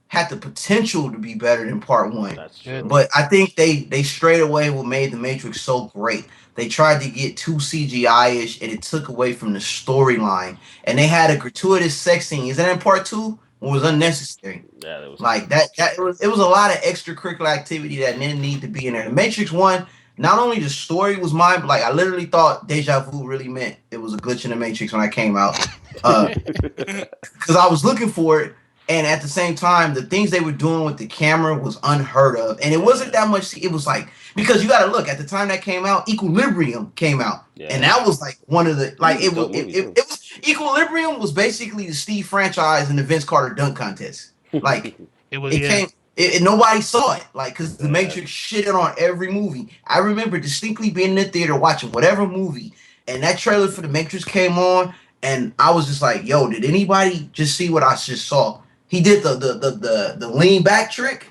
had the potential to be better than part one. That's true. But I think they straight away what made the Matrix so great. They tried to get too CGI-ish and it took away from the storyline. And they had a gratuitous sex scene. Is that in part two? It was unnecessary. Yeah, that was Like that it was a lot of extracurricular activity that didn't need to be in there. The Matrix one, not only the story was mine, but like I literally thought deja vu really meant it was a glitch in the Matrix when I came out. Because I was looking for it. And at the same time, the things they were doing with the camera was unheard of. And it wasn't that much. It was like, because you got to look, at the time that came out, Equilibrium came out. Yeah. And that was like one of the, like, it was, Dope movie, it was, Equilibrium was basically the Steve franchise in the Vince Carter dunk contest. Like, It was. it Yeah. came, nobody saw it. Like, because the Matrix shitted on every movie. I remember distinctly being in the theater watching whatever movie, and that trailer for the Matrix came on, and I was just like, yo, did anybody just see what I just saw? He did the lean back trick.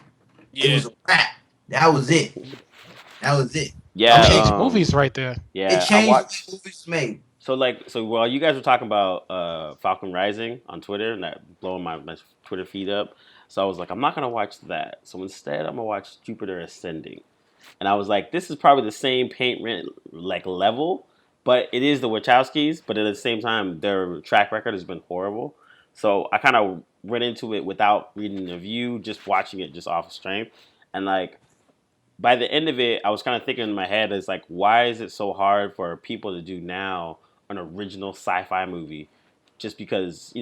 It Yeah. was a wrap. That was it. That was it. Yeah, That changed movies right there. Yeah, It I changed watched. the movies made. So while you guys were talking about Falcon Rising on Twitter and that blowing my Twitter feed up, so I was like, I'm not gonna watch that. So instead, I'm gonna watch Jupiter Ascending, and I was like, this is probably the same paint rent like level, but it is the Wachowskis. But at the same time, their track record has been horrible. So I kind of went into it without reading the review, just watching it just off of strength, and like. By the end of it, I was kind of thinking in my head, it's like, why is it so hard for people to do now an original sci-fi movie? Just because,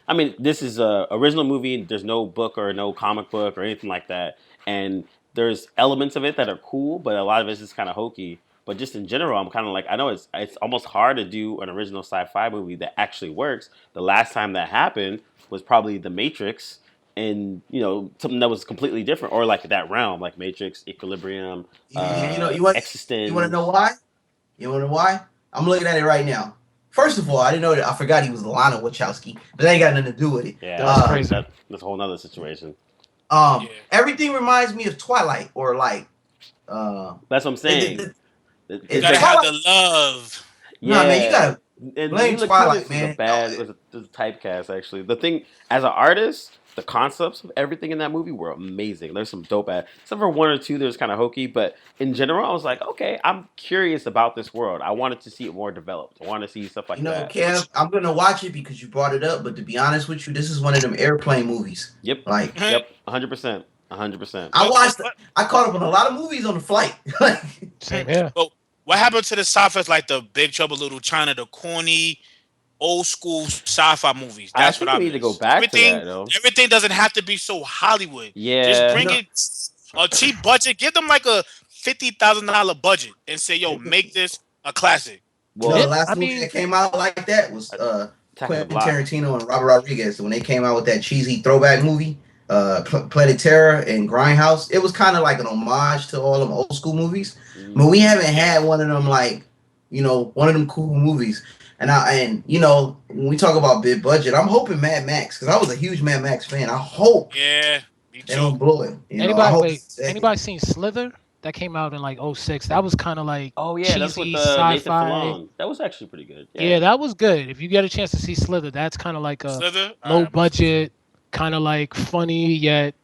I mean, this is a original movie. There's no book or no comic book or anything like that. And there's elements of it that are cool, but a lot of it's just kind of hokey. But just in general, I'm kind of like, I know it's almost hard to do an original sci-fi movie that actually works. The last time that happened was probably The Matrix. And something that was completely different, or like that realm, like Matrix, Equilibrium, You want Existence. to know why? You want to know why? I'm looking at it right now. First of all, I didn't know that. I forgot he was Lana Wachowski, but that ain't got nothing to do with it. Yeah, That's crazy. That's a whole nother situation. Everything reminds me of Twilight, or like, That's what I'm saying. it- You it's gotta Twilight. have the love. Nah, man, you gotta And blame Mila Twilight, Kunis man. was a typecast actually. The thing as an artist, the concepts of everything in that movie were amazing. There's some dope ass. Except for one or two, there's kind of hokey, but in general, I was like, okay, I'm curious about this world. I wanted to see it more developed. I want to see stuff like You know, that. Kev, I'm gonna watch it because you brought it up. But to be honest with you, this is one of them airplane movies. Yep. Like, Yep. 100%. 100%. I watched. I caught up on a lot of movies on the flight. Like, Same here. But what happened to the sci-fi, like the Big Trouble in Little China, the corny, old school sci-fi movies? I That's think what I we need to miss. go back everything, to that though. Everything doesn't have to be so Hollywood. Yeah. Just bring it a cheap budget. Give them like a $50,000 budget and say, "Yo, make this a classic." you know, Well, the last I movie mean- that came out like that was Attack of the Quentin Block. Tarantino and Robert Rodriguez when they came out with that cheesy throwback movie, Planet Terror and Grindhouse. It was kind of like an homage to all them old school movies, but we haven't had one of them like, you know, one of them cool movies. And you know, when we talk about big budget, I'm hoping Mad Max, because I was a huge Mad Max fan. I hope Yeah, me they don't too. blow it. You know, I hope Anybody seen Slither? That came out in like 06. That was kind of like Oh yeah, that's with cheesy Nathan sci-fi. Fillion. That was actually pretty good. Yeah, that was good. If you get a chance to see Slither, that's kind of like a Slither, low budget, kind of like funny yet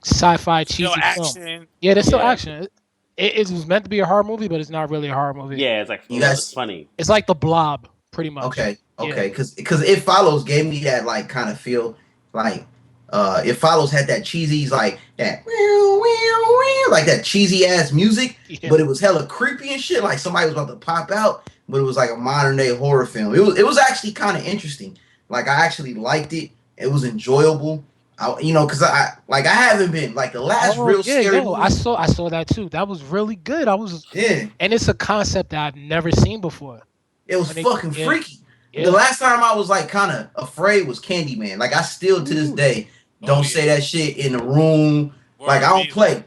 sci-fi cheesy Still film. action. Yeah, there's still Yeah. action. It was meant to be a horror movie, but it's not really a horror movie. Yeah, it's like You guys- it's funny. It's like The Blob, pretty much. Okay, Yeah. because It Follows gave me that like kind of feel like It Follows had that cheesy like that like that cheesy ass music, Yeah. but it was hella creepy and shit. Like somebody was about to pop out, but it was like a modern day horror film. It was actually kind of interesting. Like I actually liked it. It was enjoyable. Because I haven't been like the last real scary. yo, movie. I saw that too. That was really good. Yeah, And it's a concept that I've never seen before. it was I think- fucking yeah. freaky. Yeah. The last time I was like kind of afraid was Candyman. Like I still to this day don't Oh, say yeah. that shit in the room. Like I don't play.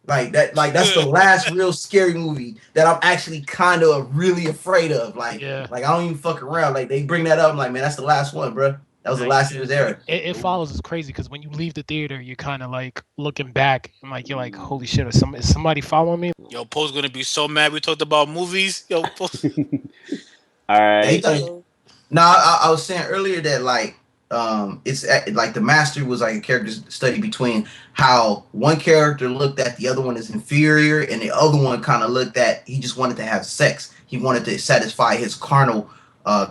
Like that. Like that's the last real scary movie that I'm actually kind of really afraid of. Like Yeah. like I don't even fuck around. Like they bring that up. I'm like, man, that's the last one, bro. That was the last of his era. It follows is crazy because when you leave the theater, you're kind of like looking back and like you're like, holy shit, is somebody following me? Yo, Poe's gonna be so mad. We talked about movies. Yo, Poe. All right. No, I was saying earlier that like it's like The Master was like a character study between how one character looked at the other one as inferior, and the other one kind of looked at he just wanted to have sex. He wanted to satisfy his carnal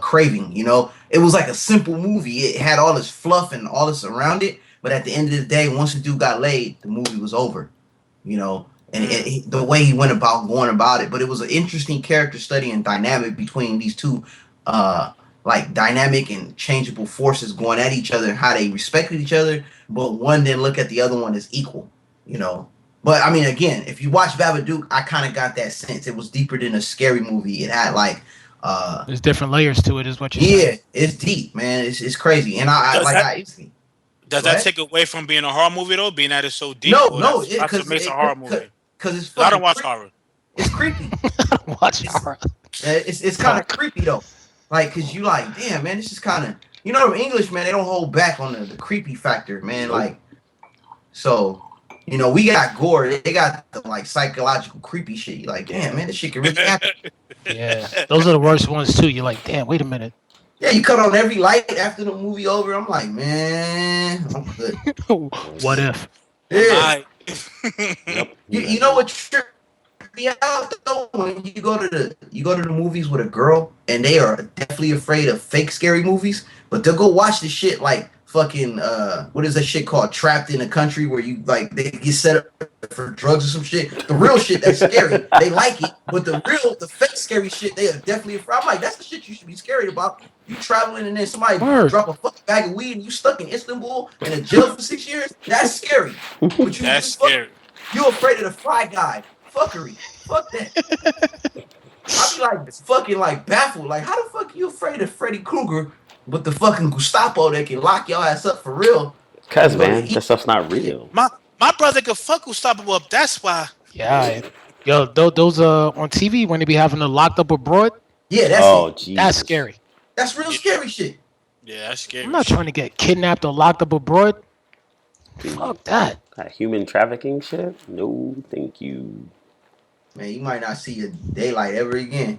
craving. You know, it was like a simple movie. It had all this fluff and all this around it, but at the end of the day, once the dude got laid, the movie was over. You know. And the way he went about going about it, but it was an interesting character study and dynamic between these two like dynamic and changeable forces going at each other and how they respected each other, but one didn't look at the other one as equal, you know. But I mean, again, if you watch Babadook, I kind of got that sense. It was deeper than a scary movie. It had like There's different layers to it, is what you're saying. it's deep, man. It's crazy. And Does that take away from being a horror movie though? Being that it's so deep? No, Or no, that's what makes a horror movie. because it's I don't fucking watch creepy. horror. It's creepy. Watch horror. It's kind of creepy though, like because you like, damn man, this is kind of, you know, English man, they don't hold back on the creepy factor, man. Like, so you know, we got gore, they got the like psychological creepy shit. You like, damn man, this shit can really happen. Yeah, those are the worst ones too. You're like, damn, wait a minute. Yeah, you cut on every light after the movie over. I'm like, man, I'm good. What if? Yeah, Yep. you know what tripped me out though, when you go to the movies with a girl and they are definitely afraid of fake scary movies, but they'll go watch the shit like fucking what is that shit called, Trapped in a Country, where you like they get set up for drugs or some shit. The real shit that's scary, they like it, but the fake scary shit, they are definitely afraid. I'm like, that's the shit you should be scared about. You traveling and then somebody Word. drop a fucking bag of weed and you stuck in Istanbul in a jail for 6 years. That's scary. But you That's scary. You afraid of the fry guy? Fuckery. Fuck that. I be like fucking like baffled. Like, how the fuck you afraid of Freddy Krueger, but the fucking Gestapo that can lock your ass up for real? Cause man, that stuff's not real. My brother could fuck Gustavo up. That's why. Yeah, yo, those on TV when they be having the locked up abroad. Yeah, that's Oh it. Jesus. That's scary. That's real scary shit. Yeah, that's scary. I'm not trying to get kidnapped or locked up abroad. Dude, Fuck that. that human trafficking shit? No, thank you. Man, you might not see your daylight ever again.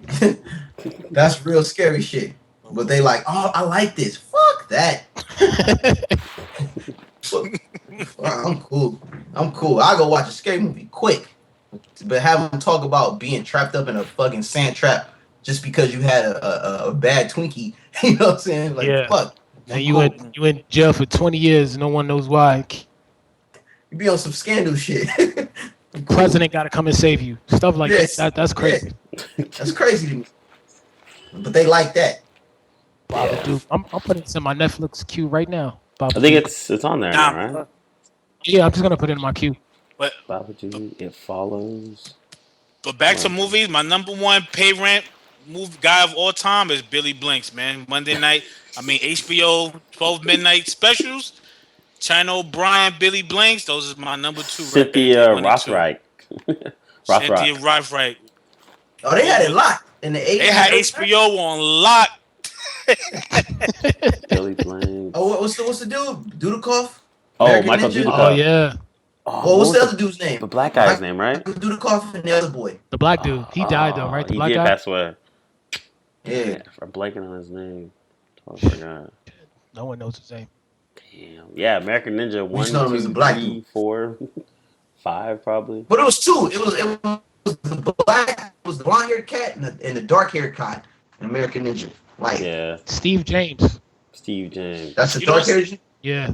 That's real scary shit. But they like, oh, I like this. Fuck that. I'm cool. I'll go watch a scary movie quick. But have them talk about being trapped up in a fucking sand trap just because you had a bad Twinkie. You know what I'm saying? Like, Yeah. fuck. And you in jail for 20 years. No one knows why. You be on some scandal shit. President got to come and save you. Stuff like Yes. that's crazy. That's crazy to me. But they like that. Babadook. I'm putting this in my Netflix queue right now. I Babadook. think it's on there Nah, now, right? Yeah, I'm just gonna put it in my queue. But Babadook, It Follows. back to movies. My number one pay rent movie guy of all time is Billy Blanks, man. Monday night. I mean HBO 12 midnight specials. China O'Brien, Billy Blanks. Those are my number two. Cynthia right there, 1 and 2. Rothreich. Cynthia Rothreich. Oh, they had it locked in the 80s. They had HBO on lock. Billy Blanks. Oh, what's the dude? Dudikoff? Oh, American Michael Ninja? Dudikoff. Oh yeah, Oh, What's what the was other dude's name? the black guy's name, right? Dudikoff and the other boy. the black dude. He died though, right? The He black did guy. pass away. Yeah. I'm blanking on his name. I forgot. No one knows his name. Damn. Yeah, American Ninja just know him as a black 1, 2, 3, 4, 5 probably. But it was two. It was the black, it was the blonde haired cat and the dark haired cat in American Ninja. Like, Yeah, Steve James. Steve James. that's the You know dark haired. Yeah.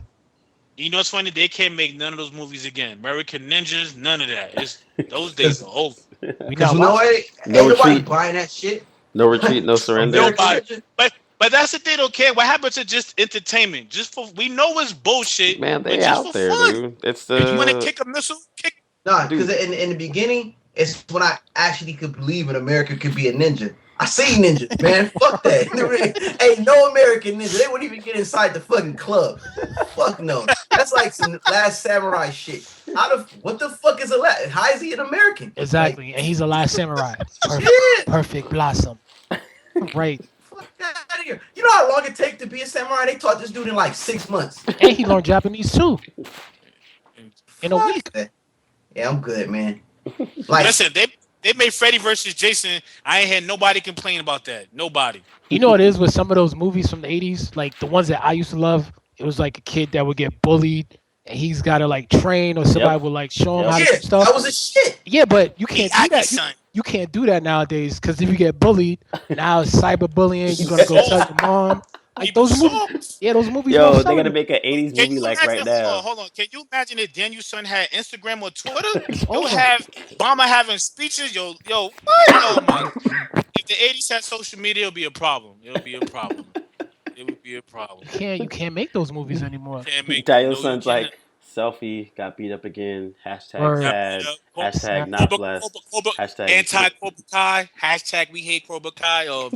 You know what's funny? They can't make none of those movies again. American Ninjas, none of that. It's those days are over. We Because not you know watching. what? Ain't No nobody retreat. buying that shit. No retreat, no surrender. American Nobody. Ninja. But that's the thing, okay? What happened to just entertainment? Just for we know it's bullshit. Man, but they just out for there, fun. dude. It's If you want to the kick a missile, kick. Nah, Dude. because in the beginning, it's when I actually could believe in America could be a ninja. I see ninjas, man. Fuck that. Ain't no American ninja. They wouldn't even get inside the fucking club. Fuck no. That's like some Last Samurai shit. What the fuck is how is he an American? Exactly, and he's a last samurai. Perfect, Shit. perfect blossom. Right, Fuck out of here. You know how long it takes to be a samurai? They taught this dude in like 6 months. and he learned Japanese too in a Fuck week. that. Yeah, I'm good, man. Like, Listen, they made Freddy versus Jason. I ain't had nobody complain about that. Nobody. You know what it is with some of those movies from the 80s, like the ones that I used to love. It was like a kid that would get bullied, and he's got to like train, or somebody Yep. would like show him Yep. how to yeah, do stuff. that was a shit. Yeah, but you can't do Miyagi, that. son. You can't do that nowadays because if you get bullied, now it's cyberbullying. You're gonna go tell your mom. Like those movies. Yeah, those movies. Yo, don't they sell gotta it. make an 80s Can movie you like imagine, right now. Hold on. Can you imagine if Daniel's son had Instagram or Twitter? You'll over. have Obama having speeches. Yo, what? Oh my. If the 80s had social media, it'll be a problem. It'll be a problem. It would be a problem. You can't make those movies anymore. Can't make Daniel no, son's you can't. like, selfie got beat up again. Hashtag Word. sad. Yeah, Hashtag Cobra- not blessed. Cobra, Hashtag anti Cobra Kai. Hashtag we hate Cobra Kai. Oh,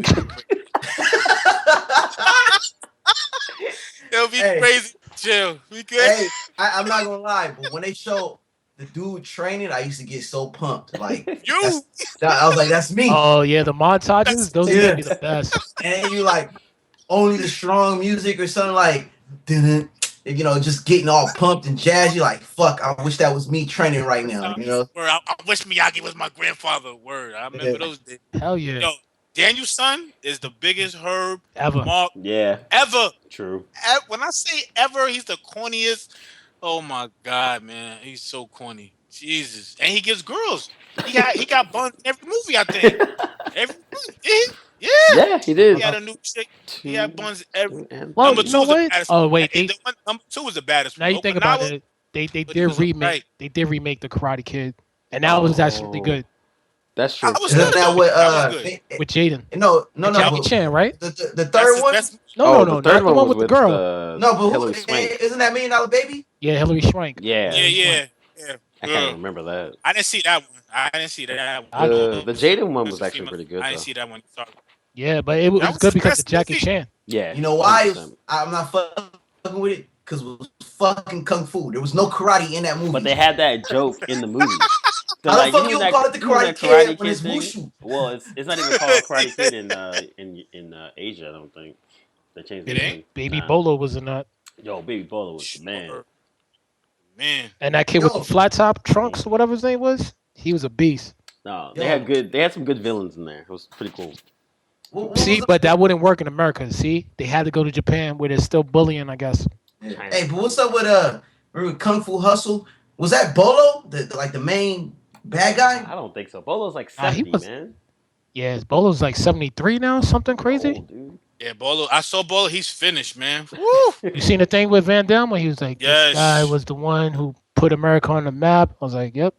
it'll be Hey. crazy. Chill. We good. Hey, I'm not gonna lie, but when they show the dude training, I used to get so pumped. Like, You. I was like, that's me. Oh yeah, the montages. Those Yeah. are gonna be the best. And you like only the strong music or something like, didn't just getting all pumped and jazzy. Like, fuck, I wish that was me training right now. Word, I wish Miyagi was my grandfather. Word. I remember Yeah. those days. Hell yeah. Yo, Daniel's son is the biggest Herb Ever. Mark Yeah, ever. true. When I say ever, he's the corniest. Oh my god, man, he's so corny. Jesus, and he gives girls. He got buns in every movie. I think. Every yeah. Yeah, he did. He had a new chick. He had buns every. Well, Number you know two is the what? baddest Oh one. wait, Number two is the baddest. now you one. think about Okinawa, it. They but he was did remake. alright. They did remake the Karate Kid, and that was actually Oh. good That's true. I was Isn't good. that though. what? That was good. with Jaden. No. Jackie but Chan, right? The That's third his one. best- No, the third not the one was with the girl. No, but Hillary Swank. isn't that $1 Million Baby? Yeah, Hillary Swank. Yeah, Yeah. I can't remember that. I didn't see that one. I didn't see that I- one. The Jaden one was That's a actually female. pretty good I though. didn't see that one. Sorry. Yeah, but it was That was good the because best of Jackie movie. Chan. Yeah, You know why? 100%. I'm not fucking with it because it was fucking kung fu. There was no karate in that movie. But they had that joke in the movie. How the fuck you that, call it the you know Karate that Kid when it's thing? wushu? Well, it's not even called Karate Kid in Asia. I don't think they changed the It Baby, ain't? name. Baby Nah. Bolo was in that. Yo, Baby Bolo was the man. Sure. Man. And that kid with the Yo. flat top trunks or whatever his name was, he was a beast. No, Yo. they had some good villains in there. It was pretty cool. What See, was but that wouldn't work in America. See, they had to go to Japan where they're still bullying, I guess. Yeah. Hey, but what's up with remember Kung Fu Hustle? Was that Bolo, the main bad guy? I don't think so. Bolo's like Nah, he 70, was- man. Yeah, Bolo's like 73 now, something crazy. Old, dude. Yeah, Bolo. I saw Bolo. He's finished, man. Woo! You seen the thing with Van Damme when he was like, Yes. this guy was the one who put America on the map? I was like, yep.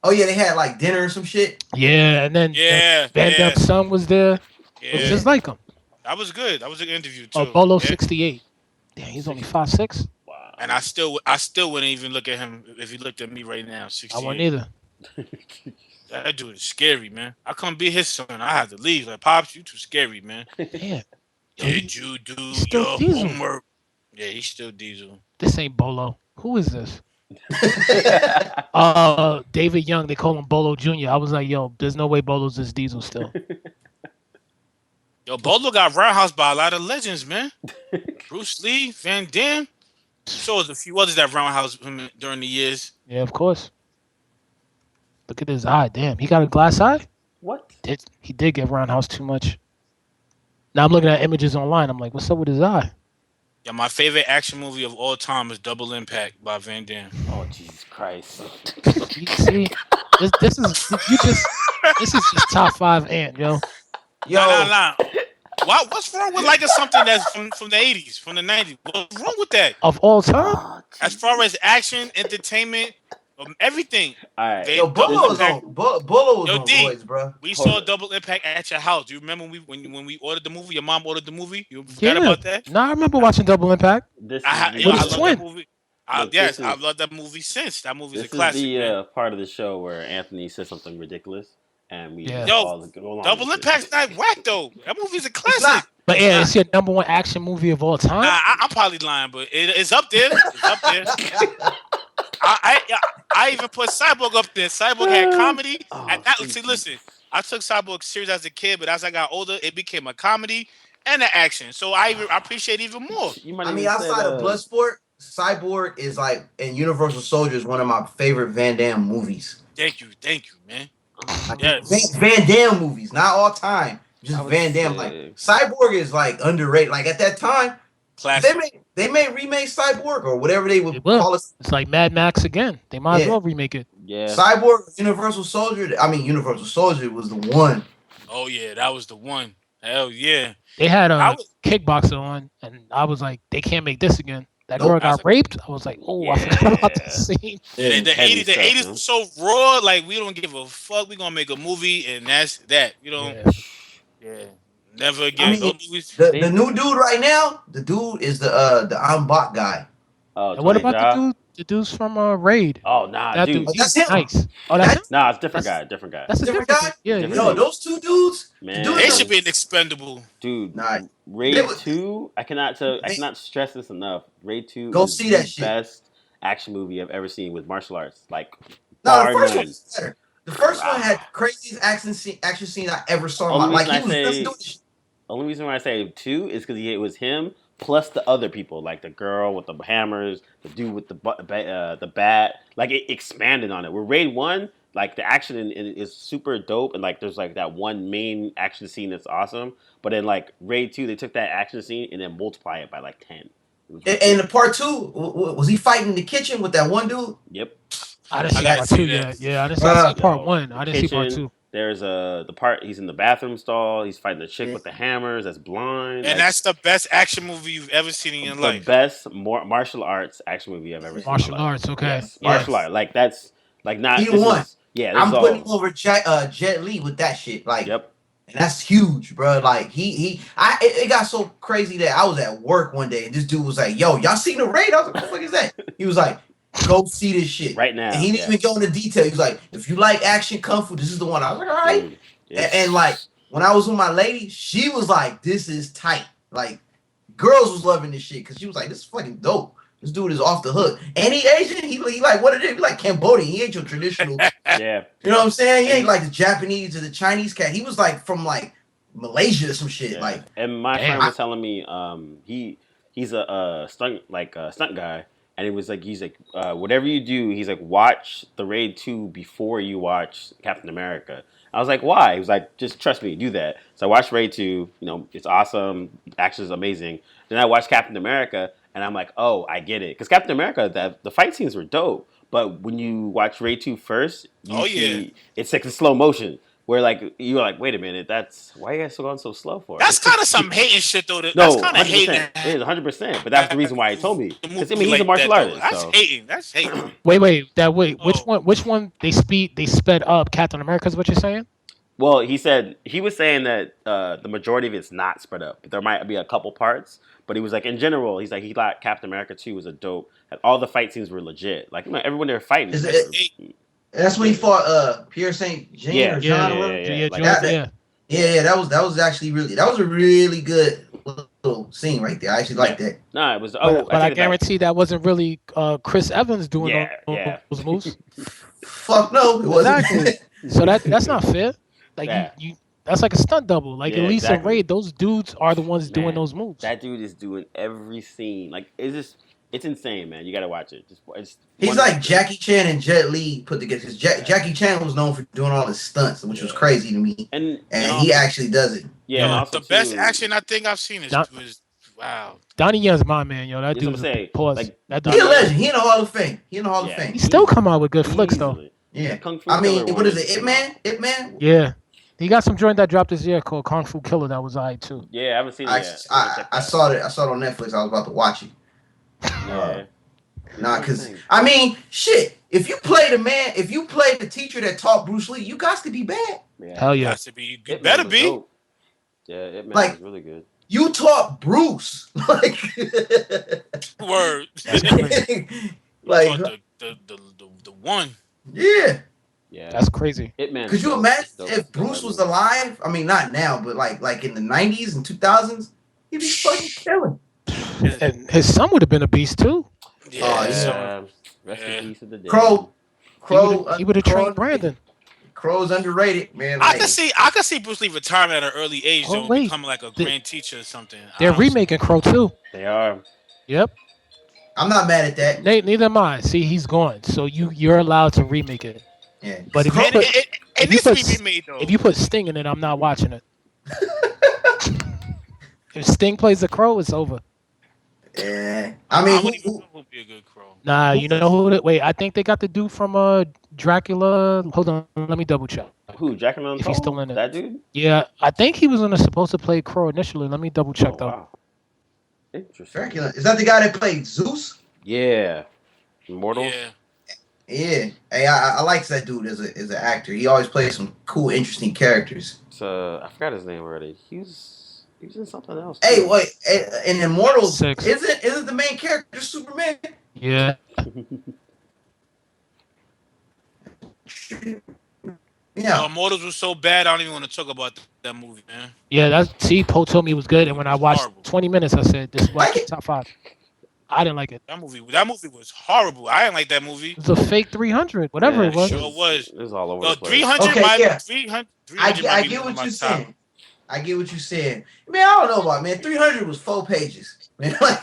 Oh yeah, they had like dinner or some shit. Yeah, and then Yeah. Van yeah, Damme's son was there. It's yeah. just like him. That was good. That was a good interview too. Oh, Bolo Yeah. 68. Damn, he's only 5'6". Wow. And I still wouldn't even look at him if he looked at me right now. 68. I wouldn't either. That dude is scary, man. I couldn't be his son. I had to leave. Like, Pops, you too scary, man. Damn, Did you do still your Diesel. homework? Yeah, he's still Diesel. this ain't Bolo. Who is this? David Young. They call him Bolo Jr. I was like, yo, there's no way Bolo's this Diesel still. Yo, Bolo got roundhouse by a lot of legends, man. Bruce Lee, Van Damme. So was a few others that roundhouse him during the years. Yeah, of course. Look at his eye. Damn, he got a glass eye? What? He did get roundhouse too much. Now I'm looking at images online. I'm like, what's up with his eye? Yeah, my favorite action movie of all time is Double Impact by Van Damme. Oh, Jesus Christ. You see, this is just top 5 ant, yo. Yo, Nah. What's wrong with liking something that's from the 80s, from the 90s? What's wrong with that? Of all time, Oh, As far as action, entertainment, everything. all right. They- yo, Bolo was Impact. on Bolo was Yo, on D. Royce, bro. We Hold saw it. Double Impact at your house. Do you remember when we ordered the movie? Your mom ordered the movie. You forgot yeah. about that? Nah, I remember watching Double Impact. This I is With love his the, twin. that movie. Look, Yes, this is- I've loved that movie since. That movie's this a classic. is the man. part of the show where Anthony says something ridiculous, and we Yeah. Yo, all go along Double with it. Impact's not whack though. That movie's a It's classic. not. But yeah, it's your number 1 action movie of all time. Nah, I'm probably lying, but it's up there. It's up there. I even put Cyborg up there. Cyborg had comedy. Oh, See, Jesus. listen, I took Cyborg serious as a kid, but as I got older, it became a comedy and an action. So I appreciate even more. You might I mean, even say outside of Bloodsport, Cyborg is like, and Universal Soldier is one of my favorite Van Damme movies. Thank you, man. Like, Yes. Van Damme movies, not all time, just I would Van Damme. say- Like Cyborg is like underrated. Like at that time, Classic. they may remake Cyborg or whatever they would It will. call it. It's like Mad Max again. They might as Yeah. well remake it. Yeah. Cyborg, Universal Soldier. I mean, Universal Soldier was the one. Oh yeah, that was the one. Hell yeah. They had I a was- kickboxer on, and I was like, they can't make this again. That Nope. girl I was got like- raped. I was like, oh, I forgot about that Yeah. scene. And the Heavy 80s, the stuff, 80s man. was so raw. Like we don't give a fuck. We gonna make a movie, and that's that. You know. Yeah. Yeah. Never again. mean, Those movies. The new dude right now, the dude is the Ambot guy. Oh, And what Tony about Jaa? the dudes from Raid? Oh, nah, That dude. dude, That's he's him. nice. Oh, that's him? Nah, it's different That's- guy. Different guy. That's a Different different guy? Yeah, Different yeah. Yo, those two dudes, Man. dude, They should be an expendable. Dude, Nah. Raid They was- 2, I cannot stress this enough. Raid 2 Go is see the that shit. best action movie I've ever seen with martial arts. Like, no, bar the first none. one was better. The first one had craziest action scene I ever saw. Only Like reason he was I just say- doing shit. Only reason why I say 2 is because it was him plus the other people, like the girl with the hammers, the dude with the bat. Like, it expanded on it. Where Raid 1, like, the action in is super dope, and, like, there's, like, that one main action scene that's awesome. But in, like, Raid 2, they took that action scene and then multiply it by, like, 10. It was And the part 2, was he fighting in the kitchen with that one dude? Yep. I didn't I see gotta part see 2 that. yet. Yeah, I didn't see I see part Yo, 1. I didn't see part kitchen, 2. There's the part he's in the bathroom stall. He's fighting the chick with the hammers that's blind. And that's the best action movie you've ever seen in your the life. best martial arts action movie I've ever seen. Martial in my life. arts, okay. Yes, Yeah. martial art. Like that's like not. He this won. is- yeah, this I'm is all. putting him over Jet Li with that shit. Like, Yep. and that's huge, bro. Like it got so crazy that I was at work one day and this dude was like, "Yo, y'all seen the Raid?" I was like, "What the fuck is that?" He was like, "Go see this shit Right now. And he didn't even go into detail. He was like, "If you like action kung fu, this is the one." I was like, "All right." Dude, it's- And like when I was with my lady, she was like, "This is tight." Like girls was loving this shit because she was like, "This is fucking dope. This dude is off the hook." And he Asian. He like what it is? He like Cambodian. He ain't your traditional Yeah. You know what I'm saying? He ain't like the Japanese or the Chinese cat. He was like from like Malaysia or some shit. Yeah. Like, and my Damn. friend was telling me, he's a stunt guy, and it was like he's like, whatever you do, he's like, watch the Raid 2 before you watch Captain America. I was like, why? He was like, just trust me, do that. So I watched Raid 2. You know, it's awesome, action is amazing. Then I watched Captain America, and I'm like, oh, I get it, because Captain America, the fight scenes were dope. But when you watch Raid 2 first, you see it's like in slow motion. Where like you're like, wait a minute, that's why you guys going so slow for? That's kind of some hating shit though. No, That's kind of 100%. hating. It is 100%. But that's the reason why he told me. Because I mean, he's Like a martial that, artist. That's So. hating. That's hating. Wait. Oh. Which one they sped up Captain America is what you're saying? Well, he was saying that the majority of it's not spread up. There might be a couple parts, but he was like, in general, he's like, he thought Captain America 2 was a dope. All the fight scenes were legit. Like, everyone there fighting. that's when he fought Pierre Saint Jean or John. or whatever. Yeah, that was actually that was a really good little scene right there. I actually like that. No, it was. But I guarantee that wasn't really Chris Evans doing those moves. Fuck no, it wasn't. Exactly. So that's not fair. Like you that's like a stunt double. Like at least in Raid, those dudes are the ones doing those moves. That dude is doing every scene. Like it's insane, man. You gotta watch it. He's like Jackie Chan and Jet Li put together. Because Jackie Chan was known for doing all his stunts, which was crazy to me. And he actually does it. Yeah, the best action I think I've seen was wow. Donnie Yen's my man, yo. That dude's that dude. He a legend. He in the Hall of Fame. He still come out with good flicks though. Yeah. I mean, what is it? Ip Man? Yeah. He got some joint that dropped this year called Kung Fu Killer that was alright too. Yeah, I haven't seen it yet. I saw it. I saw it on Netflix. I was about to watch it. Because I mean, shit. If you play the teacher that taught Bruce Lee, you got to be bad. Hell yeah. You better be. Dope. Yeah, it was really good. You taught Bruce. Like word. Like the one. Yeah. Yeah, that's crazy. Could you imagine if Bruce was alive? I mean, not now, but like in the 90s and 2000s, he'd be fucking killing. And his son would have been a beast too. Yeah. Rest in peace of the day. Crow. He would have trained Brandon. Crow's underrated, man. I could see Bruce Lee retiring at an early age though, becoming like a grand teacher or something. They're remaking Crow too. They are. Yep. I'm not mad at that. Neither am I. See, he's gone, so you're allowed to remake it. Yeah. But if it needs to be remade though. If you put Sting in it, I'm not watching it. If Sting plays the Crow, it's over. Yeah. I mean, who would be a good Crow? Nah, you know who? Wait, I think they got the dude from Dracula. Hold on, let me double check. Who? Dracula? If he's still in it. That dude? Yeah, I think he was supposed to play Crow initially. Let me double check though. Wow. Interesting. Dracula. Is that the guy that played Zeus? Yeah. Immortal? Yeah. Yeah. Hey, I like that dude as an actor. He always plays some cool, interesting characters. I forgot his name already. He was in something else. Hey, wait. In Immortals, 6. isn't the main character Superman? Yeah. Yeah. Immortals was so bad, I don't even want to talk about that movie, man. Yeah, Poe told me it was good, and when I watched horrible. 20 minutes, I said, "This is top 5." I didn't like it. That movie was horrible. I didn't like that movie. It was a fake 300, whatever it was. Sure was. It was all over the place. 300 Okay, might yeah. 300 I might get be what my you're top. saying. I get what you're saying. Man, I don't know about it, man. 300 was 4 pages. Man, like,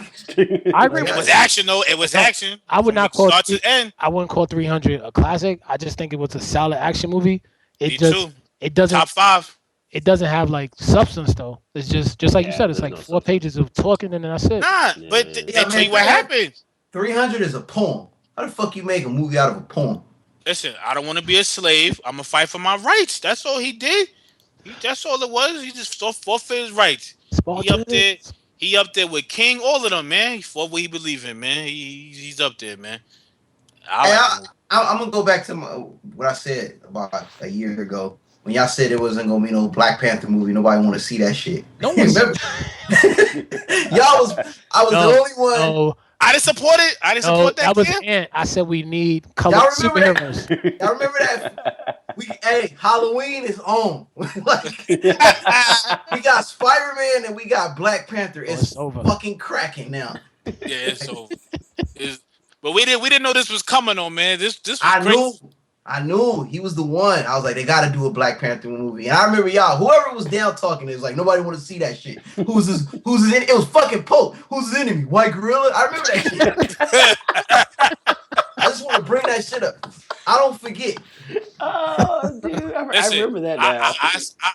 I agree. It was action though. It was action. I would not call start to end. I wouldn't call 300 a classic. I just think it was a solid action movie. Me too. It doesn't Top 5. It doesn't have like substance though. It's just like you said. It's like 4 pages of talking and then that's it. Nah, but they tell you what happened. 300 is a poem. How the fuck you make a movie out of a poem? Listen, I don't want to be a slave. I'm gonna fight for my rights. That's all he did. That's all it was. He just forfeit his rights. He up there with King, all of them, man. He fought what he believed in, man. He's up there, man. I'm gonna go back to what I said about a year ago when y'all said it wasn't gonna be no Black Panther movie. Nobody want to see that shit. No one. I was the only one. No, I didn't support it. I didn't support that. That was Ant. I said we need colored superheroes. Y'all remember that? Halloween is on. Like, we got Spider-Man and we got Black Panther. It's over. Fucking cracking now. Yeah, it's over. But we didn't know this was coming on, man. This was I great. knew. I knew he was the one. I was like, they got to do a Black Panther movie. And I remember y'all, whoever was down talking, it was like nobody want to see that shit. Who's his enemy? It was fucking Pope. Who's his enemy? White Gorilla. I remember that shit. I just want to bring that shit up. I don't forget. Oh, dude, I remember that now.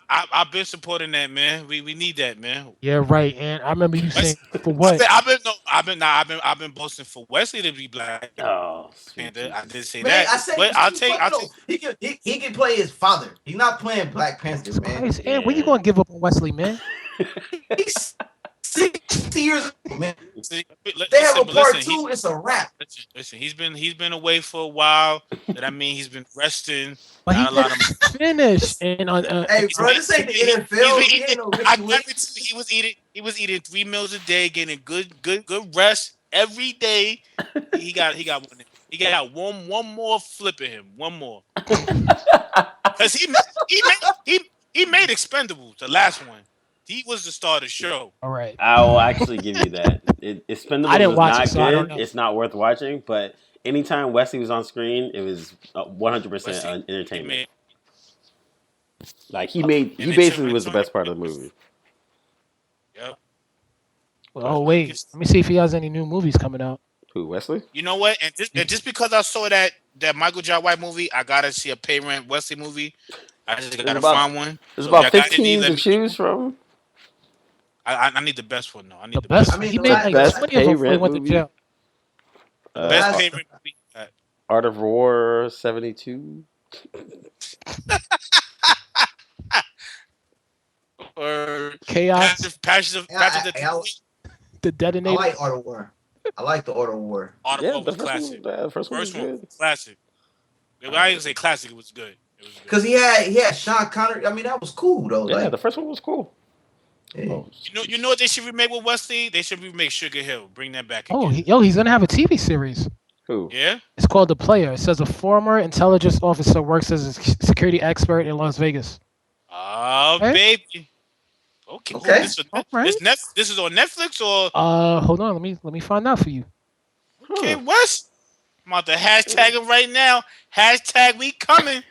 I've been supporting that, man. We need that, man. Yeah, right. And I remember you saying for what? I've been boasting for Wesley to be Black Panther. I did say that. I said, but I'll take. He can play his father. He's not playing Black Panther, man. And when you gonna give up on Wesley, man? He's 60 years old, man. They have a part 2. It's a wrap. Listen, he's been away for a while. That he's been resting. But he didn't finish. And hey, bro, this ain't the NFL. He was eating 3 meals a day, getting good rest every day. He got one. He got one more flip in him. One more. Because he made Expendables, the last one. He was the star of the show. All right. I will actually give you that. Expendables was not good. It's not worth watching. But anytime Wesley was on screen, it was 100% entertainment. Like he basically was the best part of the movie. Yep. Well, oh wait, let me see if he has any new movies coming out. Who, Wesley? You know what? And just because I saw that Michael Jai White movie, I gotta see a Pay Rent Wesley movie. I just gotta find one. There's about 15 to choose from. I need the best one though. I need the best. best. I mean, he made like 20 of them before he went to jail. Best Pay Rent movie. Art of War 72. Or Chaos. Passions of The Detonator. I like Art of War. I like the Art of War. Art of War was classic. The first one was good. Classic. I didn't say classic. It was good. Because he had Sean Connery. I mean, that was cool though. Yeah, like, the first one was cool. Yeah. You know what they should remake with Wesley? They should remake Sugar Hill. Bring that back. Oh, he's gonna have a TV series. Who? Yeah. It's called The Player. It says a former intelligence officer works as a security expert in Las Vegas. Oh, baby. Okay. This is on Netflix or? Hold on. Let me find out for you. Okay, Wes. I'm about to hashtag him right now. Hashtag we coming.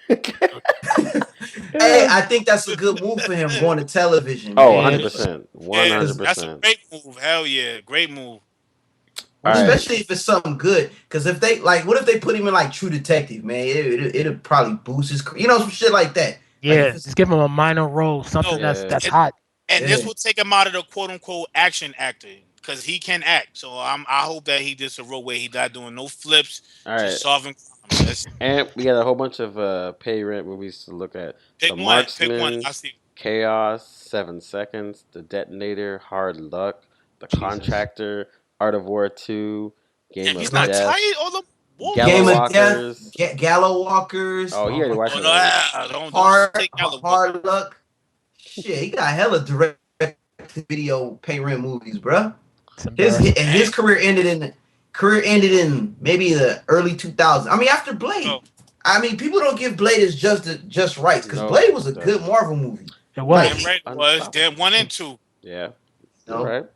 Hey, I think that's a good move for him going to television. Oh, 100%. 100%. That's a great move. Hell yeah. Great move. Especially if it's something good. Because if they, like, what if they put him in, like, True Detective, man? It'll probably boost his, some shit like that. Yeah, like just give him a minor role, something that's hot. And this will take him out of the quote-unquote action actor. Because he can act. So I hope that he did a role where he not doing no flips. All right. Just solving crimes. And we got a whole bunch of Pay Rent movies to look at. Pick The one. Marksman, I see. Chaos, 7 Seconds, The Detonator, Hard Luck, The Contractor, Art of War 2, Game of He's not Death, tired. All the Game of Walkers. Death, Gallow Walkers. Oh, he already watched it. Hard Luck. Shit, he got hella direct video Pay Rent movies, bro. His career ended in maybe the early 2000s. I mean, after Blade. I mean, people don't give Blade as just rights because Blade was a good Marvel movie. It was. Damn right it was. Damn 1 and 2. Yeah. No. Right.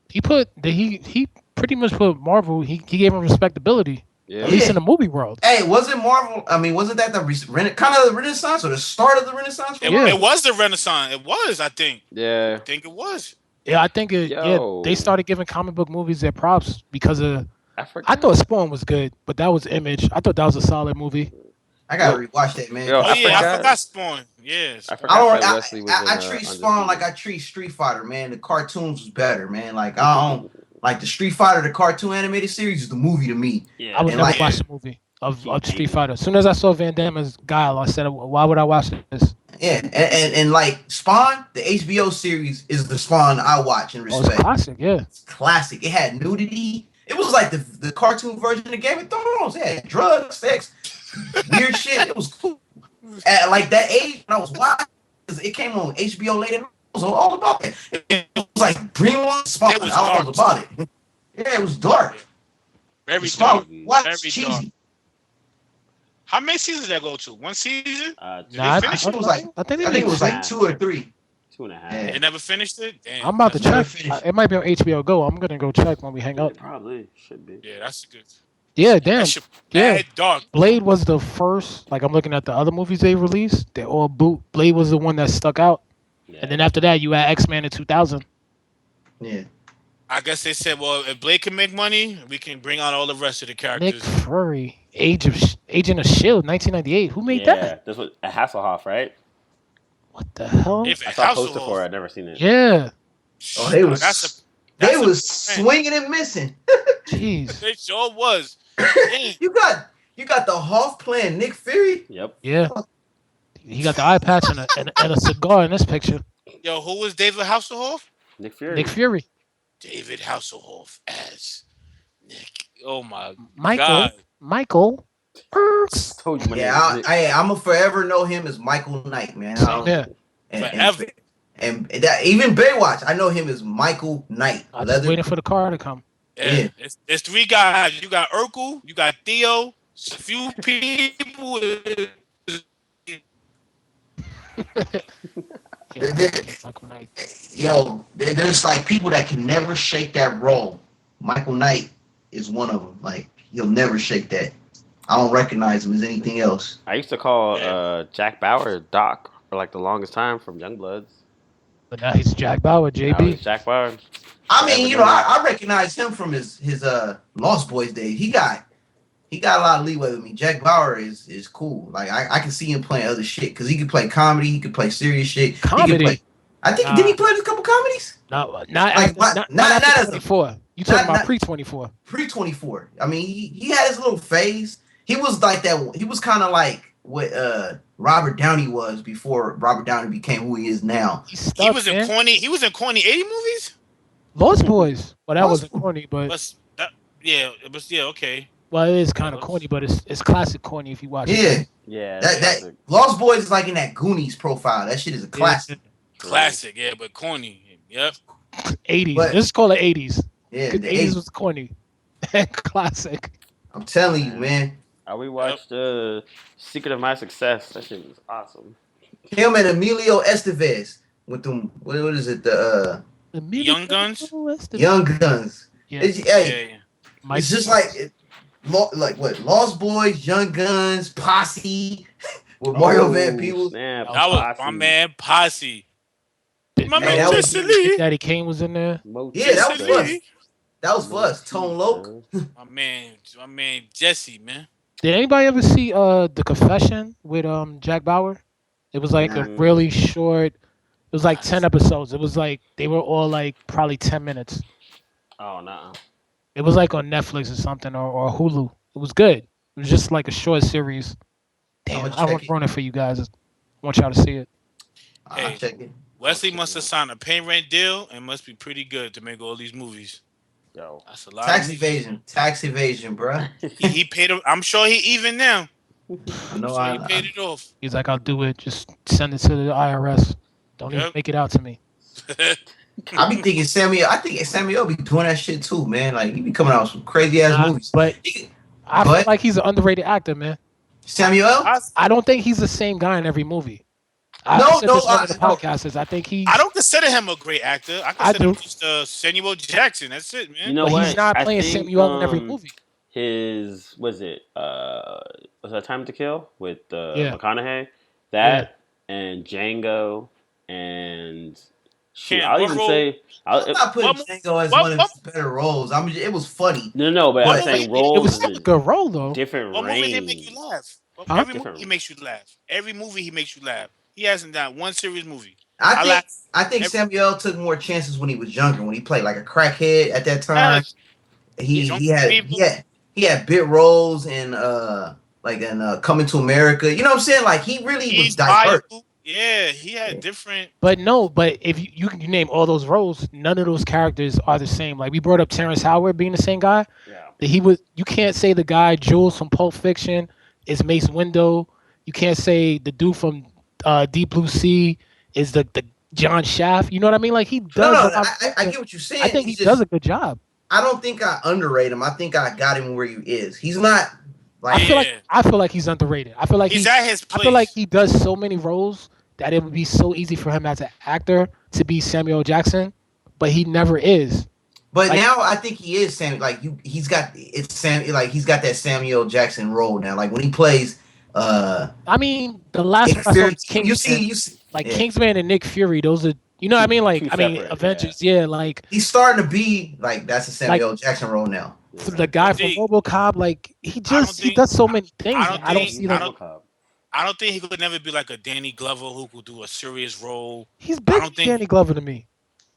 He pretty much put Marvel. He gave him respectability. Yeah. At least in the movie world. Hey, wasn't Marvel? I mean, wasn't that the kind of the Renaissance or the start of the Renaissance? It was the Renaissance. It was, I think. Yeah. I think it was. Yeah, I think they started giving comic book movies their props because of. I thought Spawn was good, but that was Image. I thought that was a solid movie. I gotta rewatch that, man. I forgot Spawn. Yes. I treat Spawn like I treat Street Fighter, man. The cartoons was better, man. Like I don't like the Street Fighter, the cartoon animated series is the movie to me. Yeah. I would never watch the movie of Street Fighter. As soon as I saw Van Damme as Guile, I said, "Why would I watch this?" Yeah, and like Spawn, the HBO series is the Spawn I watch and respect. It's classic, yeah. It's classic. It had nudity. It was like the cartoon version of Game of Thrones. It had drugs, sex, weird shit. It was cool. At like that age, when I was watching, it came on HBO late at night. I was all about it. It was like Greenland Spawn. I was about it. Yeah, it was dark. Very dark. Very cheesy. Dark. How many seasons did that go to? 1 season? I think it was like 2 or 3. 2.5. Yeah. They never finished it? Damn, I'm about to check. It might be on HBO Go. I'm going to go check when we hang up. It probably should be. Yeah, that's good. Yeah, damn. That shit Yeah. mad dark. Blade was the first. Like I'm looking at the other movies they released. They're all boot. Blade was the one that stuck out. Yeah. And then after that, you had X-Men in 2000. Yeah. I guess they said, well, if Blade can make money, we can bring on all the rest of the Nick characters. Fury, Agent of Shield, 1998. Who made that? This was a Hasselhoff, right? What the hell? If I saw a poster for it. I'd never seen it. Yeah. Oh, they was that's they a was man. swinging and missing. Jeez. They sure was. Damn. You got the Hoff playing Nick Fury. Yep. Yeah. He got the eye patch and a cigar in this picture. Yo, who was David Hasselhoff? Nick Fury. Nick Fury. David Hasselhoff as Nick. Oh my Michael. God. Michael. Ertz. Told you my Yeah, name is Nick. I'm gonna forever know him as Michael Knight, man. Yeah. Forever. And that even Baywatch, I know him as Michael Knight. I'm just waiting for the car to come. Yeah. It's three guys. You got Urkel, you got Theo, a few people. Michael Knight. Yo, there's like people that can never shake that role. Michael Knight is one of them. Like he'll never shake that. I don't recognize him as anything else. I used to call Jack Bauer Doc for like the longest time from Youngbloods. But now he's Jack Bauer, Now JB. it's Jack Bauer. I mean, you know, I recognize him from his Lost Boys days. He got a lot of leeway with me. Jack Bauer is cool. Like I can see him playing other shit because he can play comedy, he can play serious shit. He can Comedy? play, I think did he play a couple comedies? Not Not after as a 24. You talking about not- pre-24. Pre-24. I mean, he had his little phase. He was like that. He was kind of like what Robert Downey was before Robert Downey became who he is now. He's stuck, He was in man. corny. He was in corny 80 movies. Lost Boys. Well, that Lost wasn't corny, but Yeah, okay. well, it is kind of corny, but it's classic corny if you watch it. Yeah, Yeah. that Lost Boys is like in that Goonies profile. That shit is a classic. Classic, yeah, but corny. Yep. 80s. But- Let's call it 80s. Yeah, Because the 80s 80s. was corny. Classic. I'm telling you, man. We watched Secret of My Success. That shit was awesome. Him and Emilio Estevez with them. What is it? The Young Guns? Young Guns. Yeah. It's, Yeah, hey, yeah. it's just like what Lost Boys, Young Guns, Posse with Mario Van Peebles. Snap, That was my Posse. man Posse. My Man, man that was- Jesse Lee. Daddy Kane was in there. Yeah, that was Jesse fun. Lee. That was for us. Tone Loc. My man Jesse, man. Did anybody ever see The Confession with Jack Bauer? It was like a Nah. really short. It was like 10 episodes. It was like they were all like probably 10 minutes. Oh no. It was like on Netflix or something or Hulu. It was good. It was just like a short series. Damn, I'ma I check won't it. run it for you guys. I want y'all to see it. I'll Hey. check it. Wesley must have signed a pay rent deal and must be pretty good to make all these movies. Yo. That's a lot. Tax of evasion, bruh. he paid him. I'm sure he even now. I know. So he paid it off. He's like, I'll do it. Just send it to the IRS. Don't even Yep. make it out to me. I be thinking Samuel. I think Samuel be doing that shit too, man. Like he be coming out with some crazy ass Nah, movies. but He- I feel But- like he's an underrated actor, man. Samuel. I don't think he's the same guy in every movie. I No, said no, this on the no. podcasters. I think he. I don't consider him a great actor. I I consider do. him just Samuel Jackson. That's it, man. You know But what? he's not I playing think, Samuel in every movie. His was that Time to Kill with Yeah. McConaughey? That and Django and shoot, Yeah, I'll what even role- say I'm not putting what- Django as what- one of his better roles. I mean, it was funny. no, but What I'm saying movie- It roles was is still a a good role though. different What movie did range. make you laugh? Huh? Every movie Different. he makes you laugh. Every movie he makes you laugh. He hasn't done one serious movie. I think laugh. I think Every- Samuel took more chances when he was younger. When he played like a crackhead at that time, He's he had bit roles in Coming to America. You know what I'm saying? Like he really was He's diverse. viable. Yeah, he had different. But no, but if you can name all those roles, none of those characters are the same. Like we brought up Terrence Howard being the same guy. Yeah. That he was. You can't say the guy Jules from Pulp Fiction is Mace Windu. You can't say the dude from Deep Blue Sea is the John Shaft. You know what I mean? Like he does. No, a lot no, of I acting. get what you're saying. I think he It's just- does a good job. I don't think I underrate him. I think I got him where he is. He's not like I feel like he's underrated. I feel like He's he's at his place. I feel like he does so many roles that it would be so easy for him as an actor to be Samuel Jackson, but he never is. But Like- now I think he is Sam. Like he's got it's Sam. Like he's got that Samuel Jackson role now. Like when he plays, I mean, the last Nick one I saw Fury, was Kingsman. you see, Like yeah. Kingsman and Nick Fury, those are, you know what I mean? Like, Two I mean, separate, Avengers, yeah. Like He's starting to be like that's a Samuel Jackson role now. the guy from See, RoboCop, like he think- does so many things. I don't I don't think- see I like don't- I don't think he could never be like a Danny Glover who could do a serious role. he's big don't think- Danny Glover to me.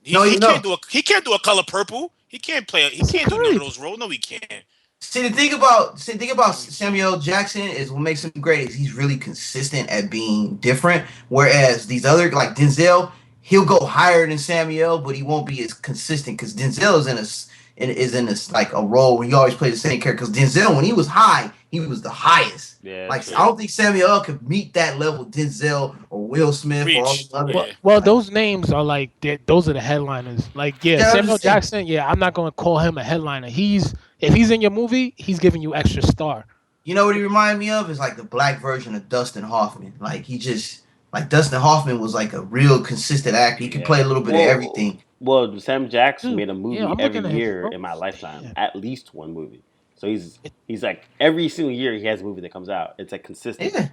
He, No, he no. can't do a color purple. He can't play. He Yes, he can't do none of could. those roles. No, he can't. See the thing about Samuel Jackson is what makes him great is he's really consistent at being different. Whereas these other like Denzel, he'll go higher than Samuel, but he won't be as consistent because Denzel is in this like a role where he always plays the same character. Because Denzel, when he was high, he was the highest. Yeah, Like true. I don't think Samuel could meet that level. Denzel or Will Smith or all Reach. the other. Yeah. Well, those names are like those are the headliners. Like, yeah, Yeah, I'm Samuel just saying. Jackson. Yeah, I'm not going to call him a headliner. If he's in your movie, he's giving you extra star. You know what he reminded me of? Is like the black version of Dustin Hoffman. Like he just like Dustin Hoffman was like a real consistent actor. He could Yeah. play a little bit of Well, everything. Well, Sam Jackson Dude, made a movie yeah, I'm looking every at his year roles. in my lifetime, Yeah. at least one movie. So he's like every single year he has a movie that comes out. It's like consistent. Yeah.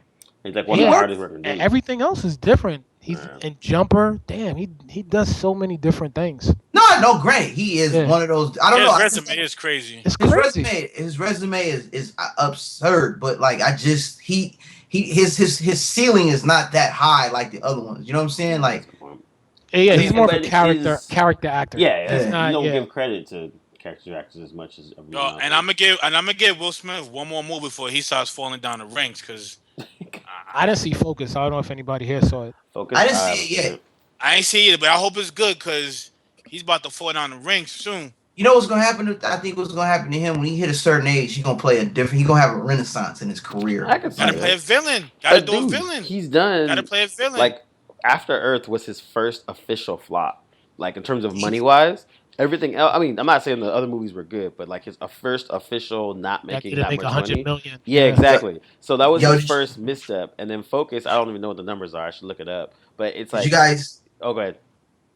It's like one Yeah. of the hardest working And dudes. everything else is different. He's Yeah. in Jumper. Damn, he does so many different things. No, granted, he is Yeah. one of those. I don't know. His I think resume is crazy. It's his crazy. resume is absurd. But like, I just his ceiling is not that high like the other ones. You know what I'm saying? Like, Yeah, he's more of But a character his- character actor. Yeah, It's you not- don't yeah. give credit to character actors as much as everyone Yo, else. and I'm gonna give Will Smith one more move before he starts falling down the ranks because I didn't see Focus. I don't know if anybody here saw it. Focus. I didn't see it yet. I ain't see it, but I hope it's good because he's about to fall down the ranks soon. you know what's gonna happen? I think what's gonna happen to him when he hit a certain age, he's gonna play a different. He's gonna have a renaissance in his career. I can see Gotta it. play a villain. Gotta But do a dude, villain. He's done. Gotta play a villain. Like After Earth was his first official flop. Like in terms of money wise, everything else. I mean, I'm not saying the other movies were good, but like his first official not That making didn't that make much 100 money. million. Yeah, exactly. So that was Yo, his did- first misstep, and then Focus. I don't even know what the numbers are. I should look it up. But it's Did like, you guys? oh, go ahead.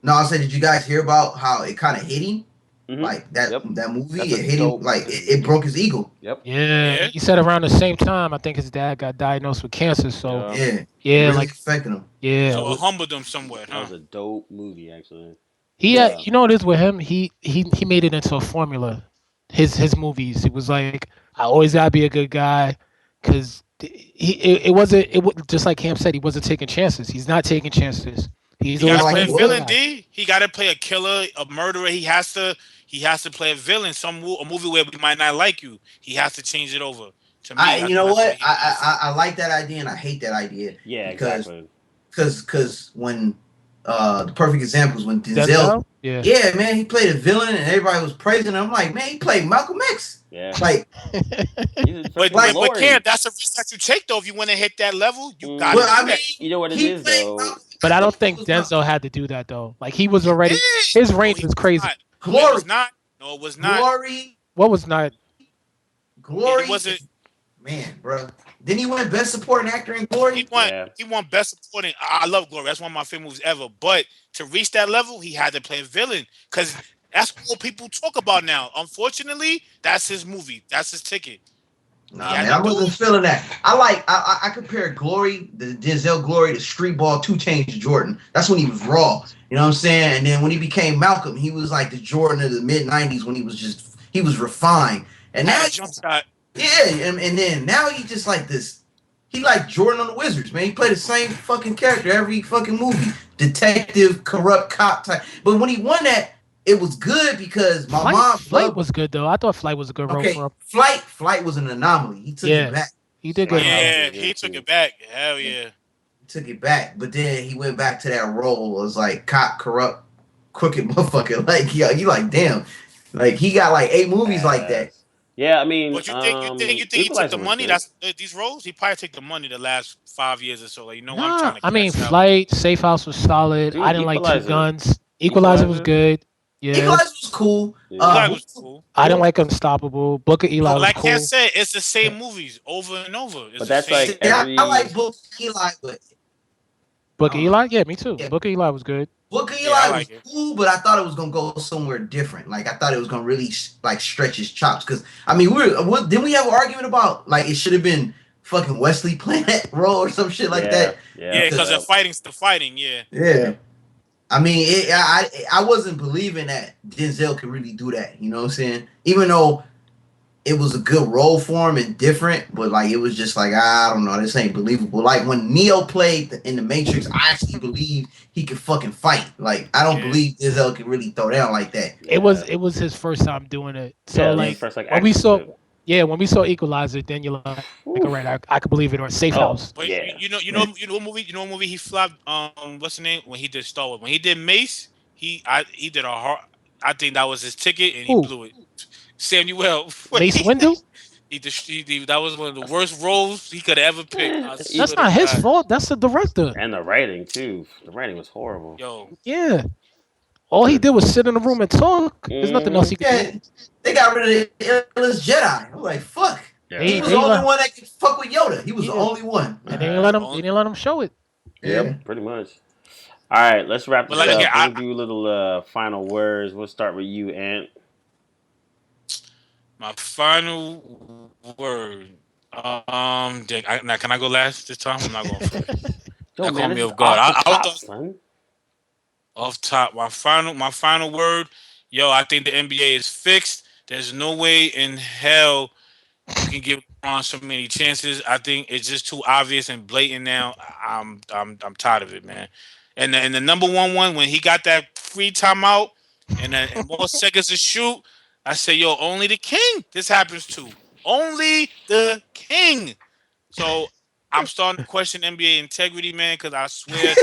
No, I said, did you guys hear about how it kind of hit him? Mhm. Like that Yep. that movie, That's it a hit him dope like movie. it broke his ego. Yep. Yeah, Yeah. he said around the same time. I think his dad got diagnosed with cancer. So Yeah. Yeah, yeah, really like affecting him. yeah, So it humbled him somewhat, That huh? was a dope movie, actually. he Yeah. you know what it is with him. He made it into a formula. His movies. It was like I always gotta be a good guy, because it wasn't just like Cam said. He wasn't taking chances. He's not taking chances. He's He always gotta like play a playing villain, good guy. D. He gotta play a killer, a murderer. He has to play a villain. A movie where we might not like you. He has to change it over. To me, You know that's what? he- I like that idea and I hate that idea Yeah, Because- exactly. because when the perfect example is when Denzel. Denzel? Yeah. Yeah, man, he played a villain and everybody was praising him. I'm like, man, he played Malcolm X. Yeah. Like, He's But, freaking but Lord. Cam, that's a risk that you take though. If you want to hit that level, you got well, to. I mean, You know what it he is, played though? Malcolm X. But I don't think It was Denzel had to do that though. Like he was already Yeah. his range No, he was crazy. not. No, it Glory, was not. No, it was not. glory, What was not? glory. It wasn't. Man, bro. Then he won Best Supporting Actor in Glory. He won. Yeah. He won best supporting. I love Glory. That's one of my favorite movies ever. But to reach that level, he had to play a villain because that's what people talk about now. Unfortunately, that's his movie. That's his ticket. Nah, He had man, I to do wasn't feeling that. I compare Glory, the Denzel Glory, to Streetball 2 Chainz Jordan. That's when he was raw. You know what I'm saying? And then when he became Malcolm, he was like the Jordan of the mid '90s when he was refined. And now, Had a jump shot. yeah, and then now he just like this. He like Jordan on the Wizards, man. He played the same fucking character every fucking movie, detective, corrupt cop type. But when he won that, it was good because my mom Flight loved. was good though. I thought Flight was a good role Okay, for him. Flight was an anomaly. He took Yeah. it back. He did good. Yeah, Yeah, he took too. it back. Hell yeah. Took it back, but then he went back to that role as like cop, corrupt, crooked motherfucker. Like, yeah, you like damn, like he got like 8 movies like that. Yeah, I mean, But you think he took Equalizer the was money? good. That's these roles. He probably took the money the last 5 years or so. Like, you know, what? I'm Nah, trying to. I mean, cash out. Flight, Safe House was solid. Dude, I didn't like Two Equalizer. Guns. Equalizer was good. Yeah. Equalizer was cool. Yeah. Eli was cool. I didn't like Unstoppable. Book of Eli was Like cool. Ken said, it's the same movies over and over. It's But the that's same- like Yeah, every- I like both Eli, but Book of Eli? Yeah, me too. Yeah. Book of Eli was good. Booker Yeah, I Eli like was it. cool, but I thought it was gonna go somewhere different. Like I thought it was gonna really like stretch his chops. Because I mean, didn't we have an argument about like it should have been fucking Wesley playing that role or some shit like Yeah, that? Yeah, because Because the fighting. Yeah. yeah, I mean, I wasn't believing that Denzel could really do that. You know what I'm saying? Even though it was a good role for him and different, but like it was just like I don't know, this ain't believable. Like when Neo played in the Matrix, I actually believed he could fucking fight. Like I don't Yeah. believe Denzel could really throw down like that. It was his first time doing it. So Yeah, it was like his first, like, when we action saw flip. when we saw Equalizer, then you're like all right, I could believe it, or Safe Oh, House. But yeah. you know what movie he flopped. What's the name when he did Star Wars? When he did Mace, he did a hard. I think that was his ticket, and he Who? blew it. Samuel. Mace Windu? That was one of the worst roles he could have ever picked. I That's That's swear to not his God. fault. That's the director. And the writing too. The writing was horrible. Yo, Yeah. All he did was sit in the room and talk. There's nothing else he could Yeah, do. they got rid of the illest Jedi. I'm like, fuck. Yeah. He was the only one that could fuck with Yoda. He was the Yeah. only one. And they didn't let him show it. Yep, pretty much. All right, let's wrap this But like, up. yeah, We'll do little final words. We'll start with you, Ant. my final word. Now can I go last this time? I'm not going first. Yo, That man, caught me this is off guard. off the I top, thought- son. Off top, my final word. Yo, I think the NBA is fixed. There's no way in hell you can give LeBron so many chances. I think it's just too obvious and blatant now. I'm tired of it, man. And the number one when he got that free timeout and more seconds to shoot, I say, yo, only the king this happens to. Only the king. So I'm starting to question NBA integrity, man, because I swear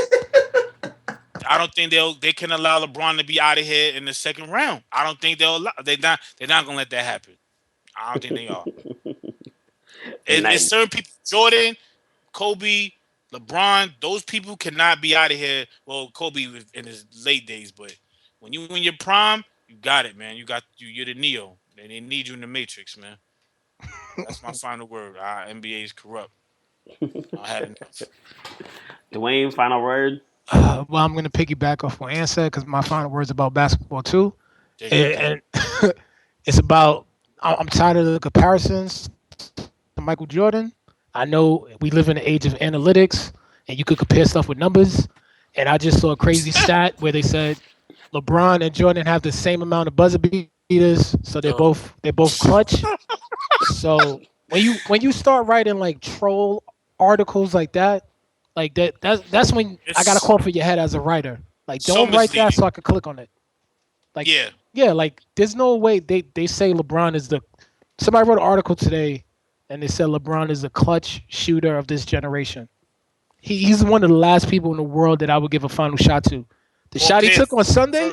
I don't think they can allow LeBron to be out of here in the second round. I don't think they're not gonna let that happen. I don't think they are. It's certain people, Jordan, Kobe, LeBron, those people cannot be out of here. Well, Kobe was in his late days, but when you in your prime, you got it, man. You're the Neo. They need you in the Matrix, man. That's my final word. NBA is corrupt. I had enough. Dwayne, final word. Well, I'm gonna piggyback off what Ann said because my final word's about basketball too, There you go. and it's about. I'm tired of the comparisons to Michael Jordan. I know we live in the age of analytics, and you could compare stuff with numbers. And I just saw a crazy stat where they said LeBron and Jordan have the same amount of buzzer beaters, so they're both clutch. So when you start writing like troll articles like that, like that's when I got to call for your head as a writer. Like So don't write that misleading. so I can click on it. Like Yeah. like there's no way they say LeBron is the. Somebody wrote an article today, and they said LeBron is the clutch shooter of this generation. He's one of the last people in the world that I would give a final shot to. The shot he took on Sunday,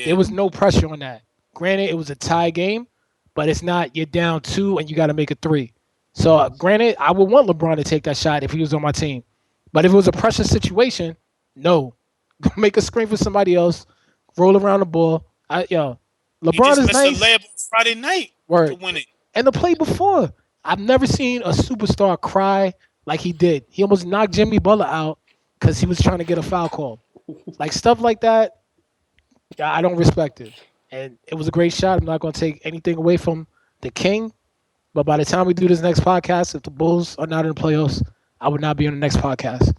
there was no pressure on that. Granted, it was a tie game, but it's not. You're down 2 and you got to make a 3. So granted, I would want LeBron to take that shot if he was on my team. But if it was a pressure situation, no. Go make a screen for somebody else. Roll around the ball. LeBron He is just nice. missed a layup on Friday night Word. to win it. And the play before, I've never seen a superstar cry like he did. He almost knocked Jimmy Butler out because he was trying to get a foul call. Like stuff like that, I don't respect it. And it was a great shot. I'm not going to take anything away from the King. But by the time we do this next podcast, if the Bulls are not in the playoffs, I would not be on the next podcast.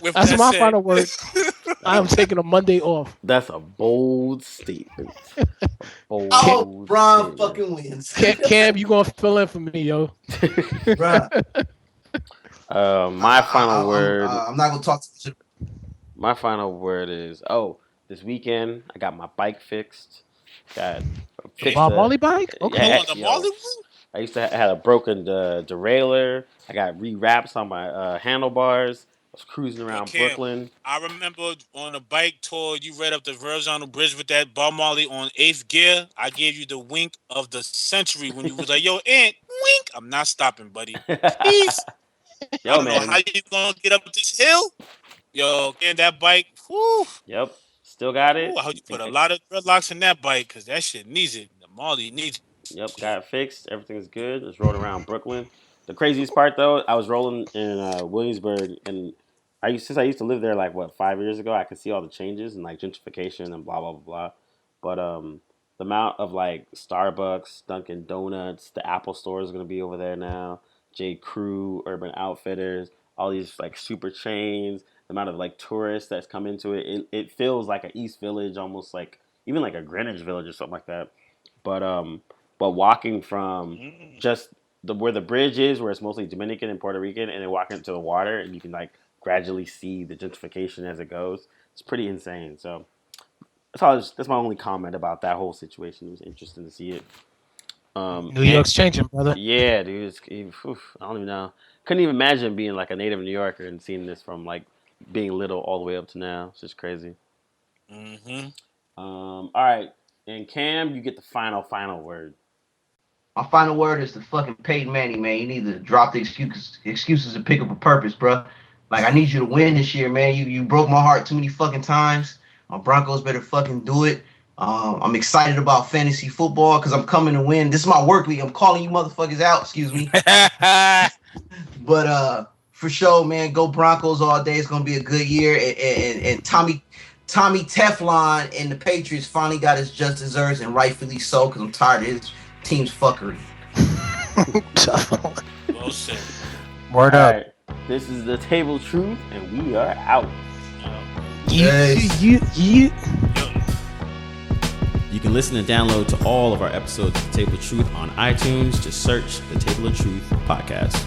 That's my final word. I am taking a Monday off. That's a bold statement. Bold I hope Bron statement. fucking wins. Cam, you going to fill in for me, yo. Bruh. My final word. I'm not gonna talk to My final word is this weekend I got my bike fixed. Got fixed Bob Marley bike? Okay. Yeah, On the yo. Marley I used to had a broken derailleur. I got re-wraps on my handlebars. I was cruising around Cam, Brooklyn. I remember on a bike tour, you read up the Verrazano Bridge with that Bob Marley on 8th gear. I gave you the wink of the century when you was like, yo, Ant, wink. I'm not stopping, buddy. Peace. Yo, I don't man. know how you going to get up this hill. Yo, and that bike, whew. Yep. Still got it. Ooh, I hope you put a lot of dreadlocks in that bike because that shit needs it. The Marley needs it. Yep, got it fixed. Everything's good. Just rode around Brooklyn. The craziest part, though, I was rolling in Williamsburg, and Since I used to live there like 5 years ago, I could see all the changes and like gentrification and blah blah blah blah. But the amount of like Starbucks, Dunkin' Donuts, the Apple store is gonna be over there now. J. Crew, Urban Outfitters, all these like super chains. The amount of like tourists that's come into it, it feels like an East Village, almost like even like a Greenwich Village or something like that. But walking from just where the bridge is, where it's mostly Dominican and Puerto Rican, and then walking into the water, and you can like gradually see the gentrification as it goes. It's pretty insane. So that's my only comment about that whole situation. It was interesting to see it. New York's changing, brother. Yeah, dude. I don't even know. Couldn't even imagine being like a native New Yorker and seeing this from like being little all the way up to now. It's just crazy. Mm-hmm. All right, and Cam, you get the final word. My final word is to fucking Peyton Manning, man. You need to drop the excuses and pick up a purpose, bro. Like, I need you to win this year, man. You broke my heart too many fucking times. My Broncos better fucking do it. I'm excited about fantasy football because I'm coming to win. This is my work week. I'm calling you motherfuckers out. Excuse me. But for sure, man, go Broncos all day. It's gonna be a good year. And Tommy Teflon and the Patriots finally got his just desserts, and rightfully so, because I'm tired of his team's fuckery. Well said. Word All up. right, this is the Table Truth, and we are out. You. You can listen and download to all of our episodes of The Table of Truth on iTunes. Just search The Table of Truth podcast.